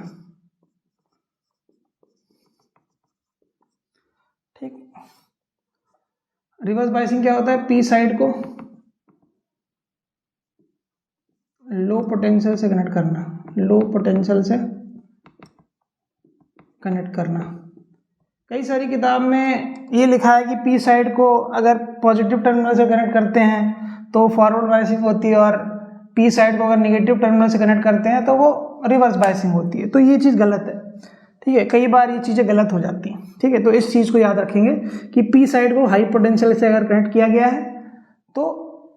S1: ठीक। रिवर्स बायसिंग क्या होता है, पी साइड को लो पोटेंशियल से कनेक्ट करना, लो पोटेंशियल से कनेक्ट करना। कई सारी किताब में ये लिखा है कि पी साइड को अगर पॉजिटिव टर्मिनल से कनेक्ट करते हैं तो फॉरवर्ड बायसिंग होती है, और पी साइड को अगर नेगेटिव टर्मिनल से कनेक्ट करते हैं तो वो रिवर्स बायसिंग होती है। तो ये चीज़ गलत है, ठीक है। कई बार ये चीज़ें गलत हो जाती हैं, ठीक है। तो इस चीज़ को याद रखेंगे कि पी साइड को हाई पोटेंशियल से अगर कनेक्ट किया गया है तो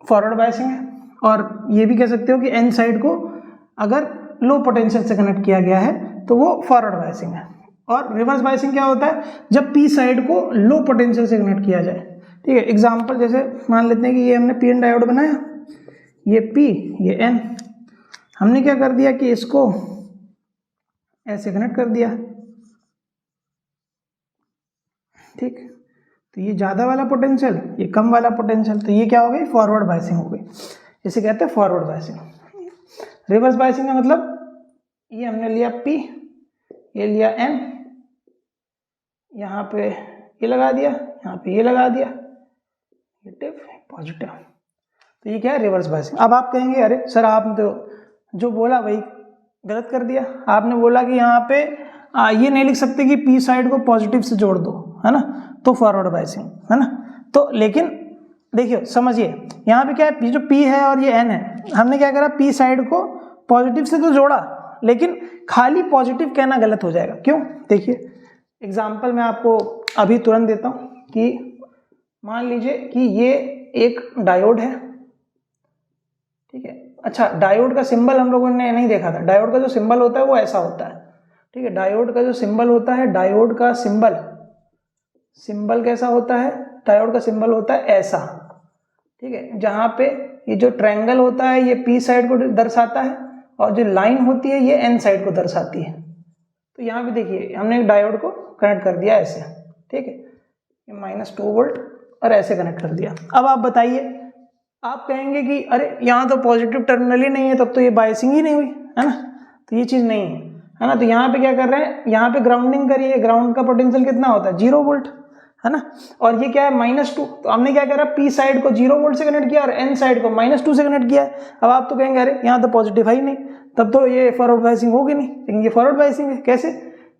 S1: फॉरवर्ड बायसिंग है, और ये भी कह सकते हो कि एन साइड को अगर लो पोटेंशियल से कनेक्ट किया गया है तो वो फॉरवर्ड बायसिंग है। और रिवर्स बायसिंग क्या होता है, जब पी साइड को लो पोटेंशियल से कनेक्ट किया जाए, ठीक है। एग्जांपल जैसे मान लेते हैं कि ये हमने पी एन डायोड बनाया, ये पी ये एन, हमने क्या कर दिया कि इसको ऐसे कनेक्ट कर दिया, ठीक। तो ये ज़्यादा वाला पोटेंशियल, ये कम वाला पोटेंशियल, तो ये क्या हो गई, फॉरवर्ड बायसिंग हो गई। इसे कहते हैं फॉरवर्ड बायसिंग। रिवर्स बायसिंग का मतलब ये हमने लिया पी, ये लिया एन, यहाँ पे ये लगा दिया, यहाँ पे ये लगा दिया, नेगेटिव पॉजिटिव, तो ये क्या है, रिवर्स बायसिंग। अब आप कहेंगे अरे सर आपने तो जो बोला वही गलत कर दिया। आपने बोला कि यहाँ पे ये नहीं लिख सकते कि पी साइड को पॉजिटिव से जोड़ दो, है ना, तो फॉरवर्ड बायसिंग, है ना। तो लेकिन देखिए समझिए यहाँ पे क्या है, जो पी है और ये एन है, हमने क्या करा, पी साइड को पॉजिटिव से तो जोड़ा, लेकिन खाली पॉजिटिव कहना गलत हो जाएगा। क्यों, देखिए एग्जाम्पल मैं आपको अभी तुरंत देता हूँ कि मान लीजिए कि ये एक डायोड है, ठीक है। अच्छा, डायोड का सिंबल हम लोगों ने नहीं देखा था। डायोड का जो सिंबल होता है वो ऐसा होता है, ठीक है। डायोड का जो सिंबल होता है, डायोड का सिंबल कैसा होता है, डायोड का सिंबल होता है ऐसा, ठीक है। जहाँ पे ये जो ट्रायंगल होता है ये पी साइड को दर्शाता है, और जो लाइन होती है ये एन साइड को दर्शाती है। तो यहाँ पे देखिए हमने एक डायोड को कनेक्ट कर दिया ऐसे, ठीक है, ये -2 वोल्ट और ऐसे कनेक्ट कर दिया। अब आप बताइए, आप कहेंगे कि अरे यहाँ तो पॉजिटिव टर्मिनल ही नहीं है, तब तो ये बायसिंग ही नहीं हुई, है ना। तो ये चीज़ नहीं है ना। तो यहाँ पे क्या कर रहे हैं, यहाँ पे ग्राउंडिंग करिए, ग्राउंड का पोटेंशियल कितना होता है, 0 वोल्ट, है ना। और ये क्या है, -2, तो हमने क्या करा, पी साइड को 0 वोल्ट से कनेक्ट किया और एन साइड को -2 से कनेक्ट किया है। अब आप तो कहेंगे अरे यहाँ तो पॉजिटिव है ही नहीं, तब तो ये फॉरवर्ड बायसिंग होगी नहीं, लेकिन ये फॉरवर्ड बायसिंग है। कैसे,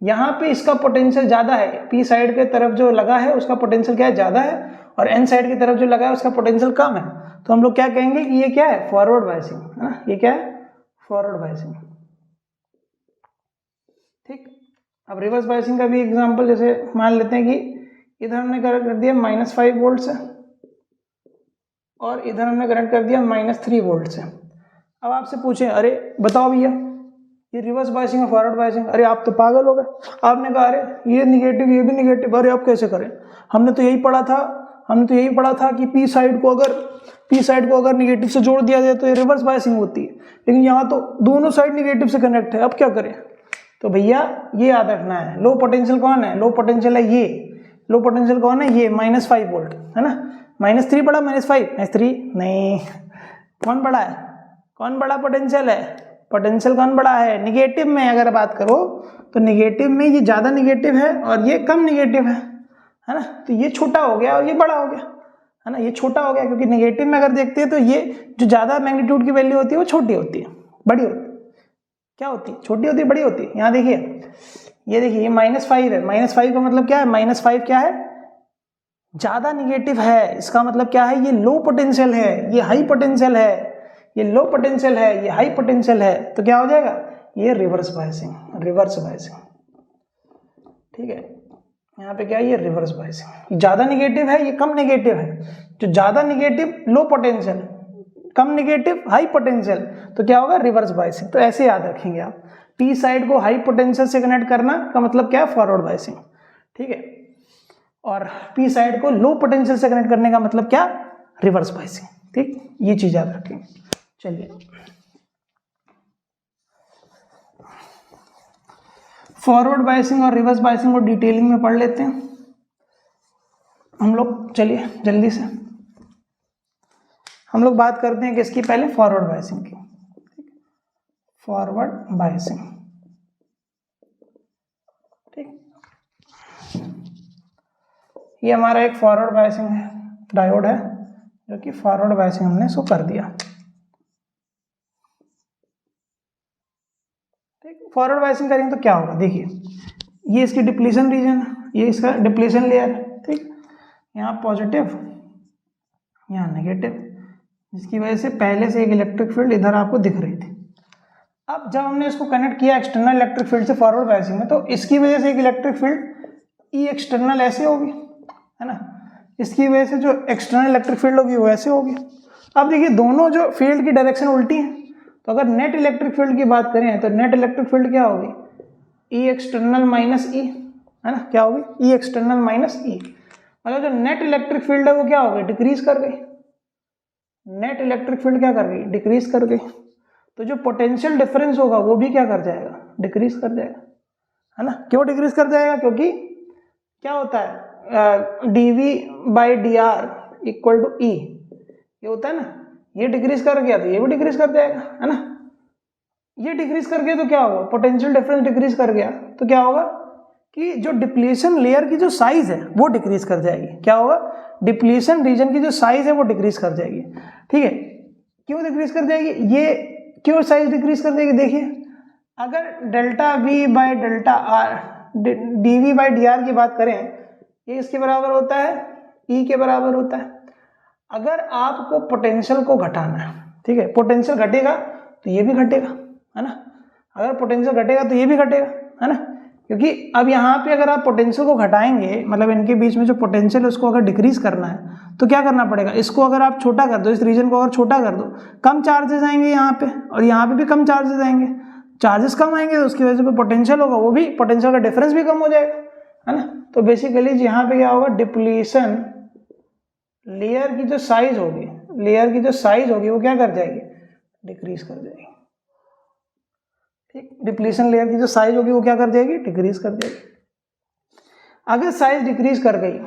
S1: यहाँ पे इसका पोटेंशियल ज़्यादा है, पी साइड के तरफ जो लगा है उसका पोटेंशियल क्या है, ज़्यादा है, और एन साइड की तरफ जो लगा है उसका पोटेंशियल कम है। तो हम लोग क्या कहेंगे कि ये क्या है, फॉरवर्ड बायसिंग, है ना। ये क्या है, फॉरवर्ड बायसिंग, ठीक। अब रिवर्स बायसिंग का भी एग्जांपल जैसे मान लेते हैं कि इधर हमने कनेक्ट कर दिया -5 वोल्ट से, और इधर हमने कनेक्ट कर दिया -3 वोल्ट से। अब आपसे पूछें अरे बताओ भैया ये रिवर्स बायसिंग और फॉरवर्ड बायसिंग, अरे आप तो पागल हो गए। आपने कहा अरे ये निगेटिव ये भी निगेटिव, अरे आप कैसे करें, हमने तो यही पढ़ा था कि पी साइड को अगर निगेटिव से जोड़ दिया जाए तो ये रिवर्स बायसिंग होती है, लेकिन यहाँ तो दोनों साइड निगेटिव से कनेक्ट है, अब क्या करें। तो भैया ये याद रखना है, लो पोटेंशियल कौन है, लो पोटेंशियल है ये, लो पोटेंशियल कौन है, ये -5 वोल्ट, है ना। -3 बड़ा -3 नहीं, कौन बड़ा है, कौन बड़ा पोटेंशियल है, पोटेंशियल कौन बड़ा है, निगेटिव में अगर बात करो तो निगेटिव में ये ज़्यादा निगेटिव है और ये कम निगेटिव है ना। तो ये छोटा हो गया और ये बड़ा हो गया, है ना। ये छोटा हो गया क्योंकि निगेटिव में अगर देखते हैं तो ये जो ज़्यादा मैग्नीट्यूड की वैल्यू होती है वो छोटी होती है, बड़ी होती है, क्या होती है, छोटी होती है, बड़ी होती है। यहाँ देखिए, ये देखिए, ये -5 है, -5 का मतलब क्या है, -5 क्या है, ज़्यादा निगेटिव है, इसका मतलब क्या है, ये लो पोटेंशियल है, ये हाई पोटेंशियल है, ये लो पोटेंशियल है, ये हाई पोटेंशियल है, तो क्या हो जाएगा, ये रिवर्स बायसिंग, ठीक है। यहाँ पे क्या है, ये रिवर्स बायसिंग, ज़्यादा निगेटिव है, ये कम निगेटिव है, जो ज़्यादा निगेटिव लो पोटेंशियल, कम निगेटिव, हाई पोटेंशियल, तो क्या होगा, रिवर्स बायसिंग। तो ऐसे याद रखेंगे आप, पी साइड को हाई पोटेंशियल से कनेक्ट करना का मतलब क्या है, फॉरवर्ड बायसिंग, ठीक है, और पी साइड को लो पोटेंशियल से कनेक्ट करने का मतलब क्या, रिवर्स बायसिंग, ठीक, ये चीज याद रखेंगे। चलिए फॉरवर्ड बायसिंग और रिवर्स बायसिंग को डिटेलिंग में पढ़ लेते हैं हम लोग। चलिए जल्दी से हम लोग बात करते हैं किसकी, पहले फॉरवर्ड बायसिंग की, फॉरवर्ड बायसिंग, ठीक। ये हमारा एक फॉरवर्ड बायसिंग है, डायोड है, जो कि फॉरवर्ड बायसिंग हमने इसको कर दिया, ठीक। फॉरवर्ड बायसिंग करेंगे तो क्या होगा, देखिए ये इसकी डिप्लीशन रीजन है, ये इसका डिप्लीशन लेयर है, ठीक। यहाँ पॉजिटिव, यहाँ नेगेटिव, जिसकी वजह से पहले से एक इलेक्ट्रिक फील्ड इधर आपको दिख रही थी। अब जब हमने इसको कनेक्ट किया एक्सटर्नल इलेक्ट्रिक फील्ड से फॉरवर्ड बायसिंग में, तो इसकी वजह से एक इलेक्ट्रिक फील्ड ई एक्सटर्नल ऐसे होगी, है ना, इसकी वजह से जो एक्सटर्नल इलेक्ट्रिक फील्ड होगी वो ऐसे होगी। अब देखिए दोनों जो फील्ड की डायरेक्शन उल्टी है, तो अगर नेट इलेक्ट्रिक फील्ड की बात करें तो नेट इलेक्ट्रिक फील्ड क्या होगी, ई एक्सटर्नल माइनस ई, है ना, क्या होगी, ई एक्सटर्नल माइनस ई, मतलब जो नेट इलेक्ट्रिक फील्ड है वो क्या हो गई, डिक्रीज कर गई, नेट इलेक्ट्रिक फील्ड क्या कर गई, डिक्रीज कर गई। तो जो पोटेंशियल डिफरेंस होगा वो भी क्या कर जाएगा, डिक्रीज कर जाएगा, है ना। क्यों डिक्रीज कर जाएगा, क्योंकि क्या होता है, DV by D R equal to E, ये होता है ना, ये डिक्रीज कर गया तो ये भी डिक्रीज कर जाएगा, है ना। ये डिक्रीज कर गया तो क्या होगा, पोटेंशियल डिफरेंस डिक्रीज कर गया तो क्या होगा कि जो डिप्लीशन लेयर की जो साइज है वो डिक्रीज कर जाएगी, क्या होगा, डिप्लीशन रीजन की जो साइज है वो डिक्रीज कर जाएगी, ठीक है। क्यों डिक्रीज कर जाएगी, ये क्यों साइज डिक्रीज कर देगी, देखिए अगर delta V by delta R, D V by D R की बात करें, ये इसके बराबर होता है, ई के बराबर होता है। अगर आपको पोटेंशियल को घटाना है, ठीक है, पोटेंशियल घटेगा तो ये भी घटेगा, है ना, अगर पोटेंशियल घटेगा तो ये भी घटेगा, है ना, क्योंकि अब यहाँ पे अगर आप पोटेंशियल को घटाएंगे, मतलब इनके बीच में जो पोटेंशियल है उसको अगर डिक्रीज करना है तो क्या करना पड़ेगा, इसको अगर आप छोटा कर दो, इस रीजन को अगर छोटा कर दो, कम चार्जेस आएंगे यहाँ पे, और यहाँ पे भी कम चार्जेस आएंगे, चार्जेस कम आएंगे तो उसकी वजह से पोटेंशियल होगा, वो भी पोटेंशियल का डिफरेंस भी कम हो जाएगा, है ना। तो बेसिकली यहाँ पे क्या होगा, डिप्लीशन लेयर की जो साइज होगी, लेयर की जो साइज होगी वो क्या कर जाएगी, डिक्रीज कर जाएगी, ठीक। डिप्लीशन लेयर की जो साइज होगी वो क्या कर जाएगी, डिक्रीज कर जाएगी। अगर साइज डिक्रीज कर गई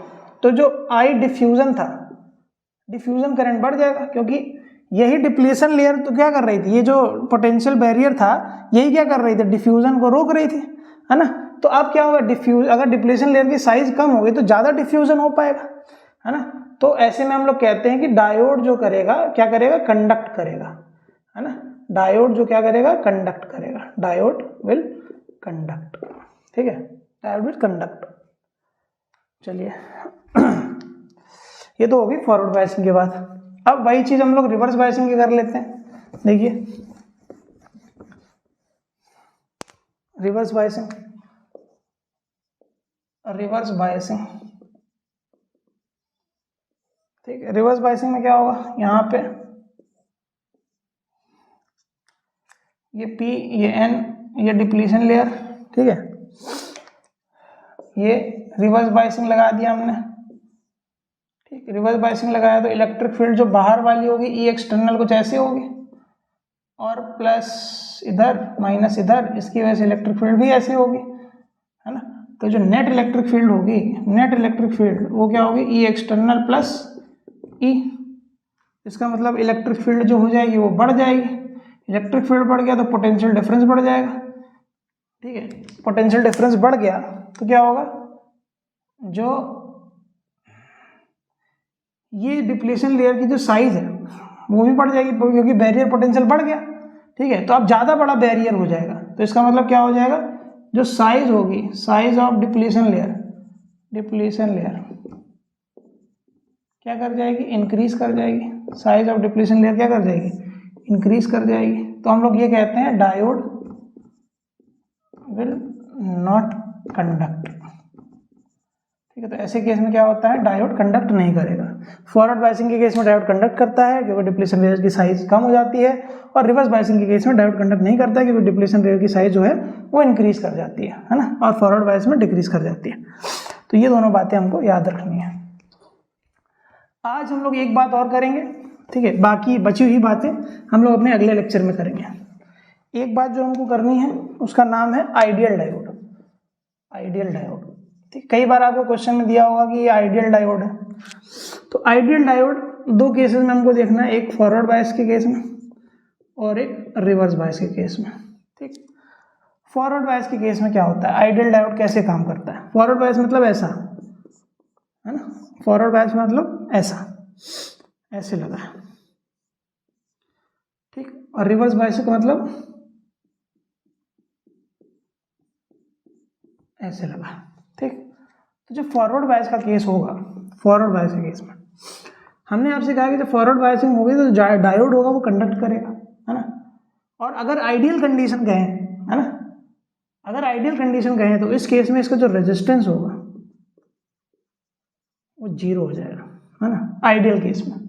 S1: तो जो आई डिफ्यूजन था, डिफ्यूजन करंट बढ़ जाएगा, क्योंकि यही डिप्लीशन लेयर तो क्या कर रही थी, ये जो पोटेंशियल बैरियर था यही क्या कर रही थी, डिफ्यूजन को रोक रही थी, है ना। तो अब क्या होगा, अगर डिप्लीशन लेयर की साइज कम होगी तो ज्यादा डिफ्यूजन हो पाएगा, है ना। तो ऐसे में हम लोग कहते हैं कि डायोड जो करेगा क्या करेगा, कंडक्ट करेगा, है ना, डायोड जो क्या करेगा, कंडक्ट करेगा, डायोड विल कंडक्ट, ठीक है, डायोड विल कंडक्ट। चलिए ये तो होगी फॉरवर्ड बायसिंग के बाद। अब वही चीज हम लोग रिवर्स बायसिंग की कर लेते हैं, देखिए रिवर्स बायसिंग, रिवर्स बायसिंग, ठीक है। रिवर्स बायसिंग में क्या होगा, यहाँ पे ये P, ये N, ये डिप्लीशन लेयर, ठीक है, ये रिवर्स बायसिंग लगा दिया हमने, ठीक। रिवर्स बायसिंग लगाया तो इलेक्ट्रिक फील्ड जो बाहर वाली होगी ई एक्सटर्नल कुछ ऐसी होगी, और प्लस इधर माइनस इधर, इसकी वजह से इलेक्ट्रिक फील्ड भी ऐसी होगी, है ना। तो जो नेट इलेक्ट्रिक फील्ड होगी, नेट इलेक्ट्रिक फील्ड वो क्या होगी, ई एक्सटर्नल प्लस ई, इसका मतलब इलेक्ट्रिक फील्ड जो हो जाएगी वो बढ़ जाएगी, इलेक्ट्रिक फील्ड बढ़ गया तो पोटेंशियल डिफरेंस बढ़ जाएगा, ठीक है। पोटेंशियल डिफरेंस बढ़ गया तो क्या होगा, जो ये डिप्लीशन लेयर की जो साइज है वो भी बढ़ जाएगी, क्योंकि बैरियर पोटेंशियल बढ़ गया, ठीक है। तो अब ज़्यादा बड़ा बैरियर हो जाएगा, तो इसका मतलब क्या हो जाएगा, जो साइज होगी, size of depletion layer, depletion layer क्या कर जाएगी, इंक्रीज कर जाएगी, साइज ऑफ डिप्लीशन लेयर क्या कर जाएगी, इंक्रीज कर जाएगी। तो हम लोग ये कहते हैं डायोड विल नॉट कंडक्ट, ठीक ठीक है। तो ऐसे केस में क्या होता है, डायोड कंडक्ट नहीं करेगा। फॉरवर्ड बायसिंग के केस में डायोड कंडक्ट करता है क्योंकि डिप्लीशन रेंज की साइज कम हो जाती है, और रिवर्स बायसिंग के केस में डायोड कंडक्ट नहीं करता है क्योंकि डिप्लीशन रेंज की साइज जो है वो इंक्रीज कर जाती है ना, और फॉरवर्ड बायस में डिक्रीज कर जाती है। तो ये दोनों बातें हमको याद रखनी है। आज हम लोग एक बात और करेंगे, ठीक है, बाकी बची हुई बातें हम लोग अपने अगले लेक्चर में करेंगे। एक बात जो हमको करनी है उसका नाम है आइडियल डायोड। आइडियल डायोड, ठीक, कई बार आपको क्वेश्चन में दिया होगा कि ये आइडियल डायोड है। तो आइडियल डायोड दो केसेस में हमको देखना है, एक फॉरवर्ड बायस के केस में और एक रिवर्स बायस के केस में, ठीक। फॉरवर्ड बायस के केस में क्या होता है, आइडियल डायोड कैसे काम करता है। फॉरवर्ड बायस मतलब ऐसा है ना, फॉरवर्ड बायस मतलब ऐसा, ऐसे लगा है, ठीक, और रिवर्स बायस का मतलब ऐसे लगा, ठीक। तो जो फॉरवर्ड बायस का केस होगा, फॉरवर्ड बायस के केस में हमने आपसे कहा कि जब फॉरवर्ड बायसिंग होगी तो डायोड होगा वो कंडक्ट करेगा, है ना। और अगर आइडियल कंडीशन गए, है ना, अगर आइडियल कंडीशन गए तो इस केस में इसका जो रेजिस्टेंस होगा वो 0 हो जाएगा, है ना, आइडियल केस में।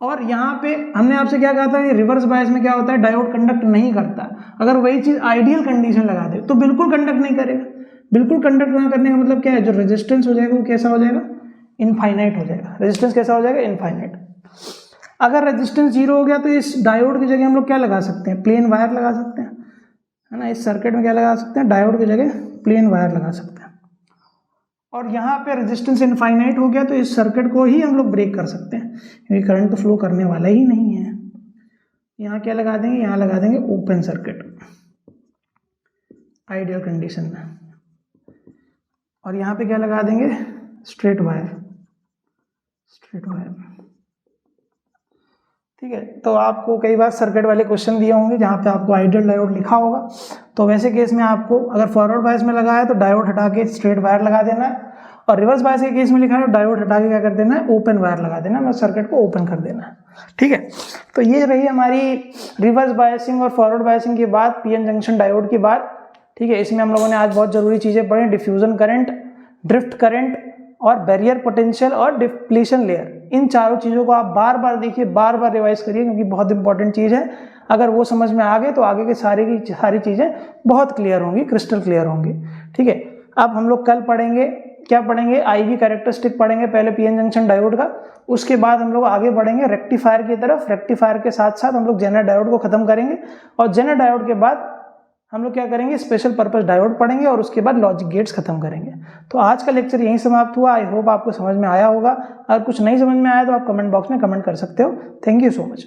S1: और यहाँ पे हमने आपसे क्या कहा था कि रिवर्स बायस में क्या होता है, डायोड कंडक्ट नहीं करता। अगर वही चीज आइडियल कंडीशन लगा दे तो बिल्कुल कंडक्ट नहीं करेगा। बिल्कुल कंडक्ट ना करने का मतलब क्या है, जो रेजिस्टेंस हो जाएगा वो कैसा हो जाएगा, इनफाइनाइट हो जाएगा। रेजिस्टेंस कैसा हो जाएगा, इनफाइनाइट। अगर रेजिस्टेंस 0 हो गया तो इस डायोड की जगह हम लोग क्या लगा सकते हैं, प्लेन वायर लगा सकते हैं, है ना। इस सर्किट में क्या लगा सकते हैं, डायोड की जगह प्लेन वायर लगा सकते हैं। और यहाँ पे रेजिस्टेंस इनफाइनाइट हो गया तो इस सर्किट को ही हम लोग ब्रेक कर सकते हैं क्योंकि करंट तो फ्लो करने वाला ही नहीं है। यहाँ क्या लगा देंगे, यहाँ लगा देंगे ओपन सर्किट आइडियल कंडीशन में, और यहाँ पे क्या लगा देंगे, स्ट्रेट वायर, स्ट्रेट वायर, ठीक है। तो आपको कई बार सर्किट वाले क्वेश्चन दिए होंगे जहाँ पे आपको आइडियल डायोड लिखा होगा, तो वैसे केस में आपको अगर फॉरवर्ड बायस में लगा है तो डायोड हटा के स्ट्रेट वायर लगा देना है, और रिवर्स बायस के केस में लिखा है तो डायोड हटा के क्या कर देना है, ओपन वायर लगा देना है, सर्किट को ओपन कर देना है, ठीक है। तो ये रही हमारी रिवर्स बायसिंग और फॉरवर्ड बायसिंग की बात, पीएन जंक्शन डायोड की बात, ठीक है। इसमें हम लोगों ने आज बहुत जरूरी चीजें पढ़ी, डिफ्यूजन करंट, ड्रिफ्ट करंट और बैरियर पोटेंशियल और डिप्लीशन लेयर। इन चारों चीज़ों को आप बार बार देखिए, बार बार रिवाइज करिए क्योंकि बहुत इंपॉर्टेंट चीज़ है। अगर वो समझ में आ गए तो आगे की सारी चीज़ें बहुत क्लियर होंगी, क्रिस्टल क्लियर होंगी, ठीक है। अब हम लोग कल पढ़ेंगे, क्या पढ़ेंगे, आईवी कैरेक्टरिस्टिक पढ़ेंगे पहले पीएन जंक्शन डायोड का, उसके बाद हम लोग आगे बढ़ेंगे रेक्टिफायर की तरफ। रेक्टिफायर के साथ साथ हम लोग जेनर डायोड को खत्म करेंगे, और जेनर डायोड के बाद हम लोग क्या करेंगे, स्पेशल पर्पस डायोड पढ़ेंगे, और उसके बाद लॉजिक गेट्स खत्म करेंगे। तो आज का लेक्चर यहीं समाप्त हुआ। आई होप आपको समझ में आया होगा। अगर कुछ नहीं समझ में आया तो आप कमेंट बॉक्स में कमेंट कर सकते हो। Thank you so much.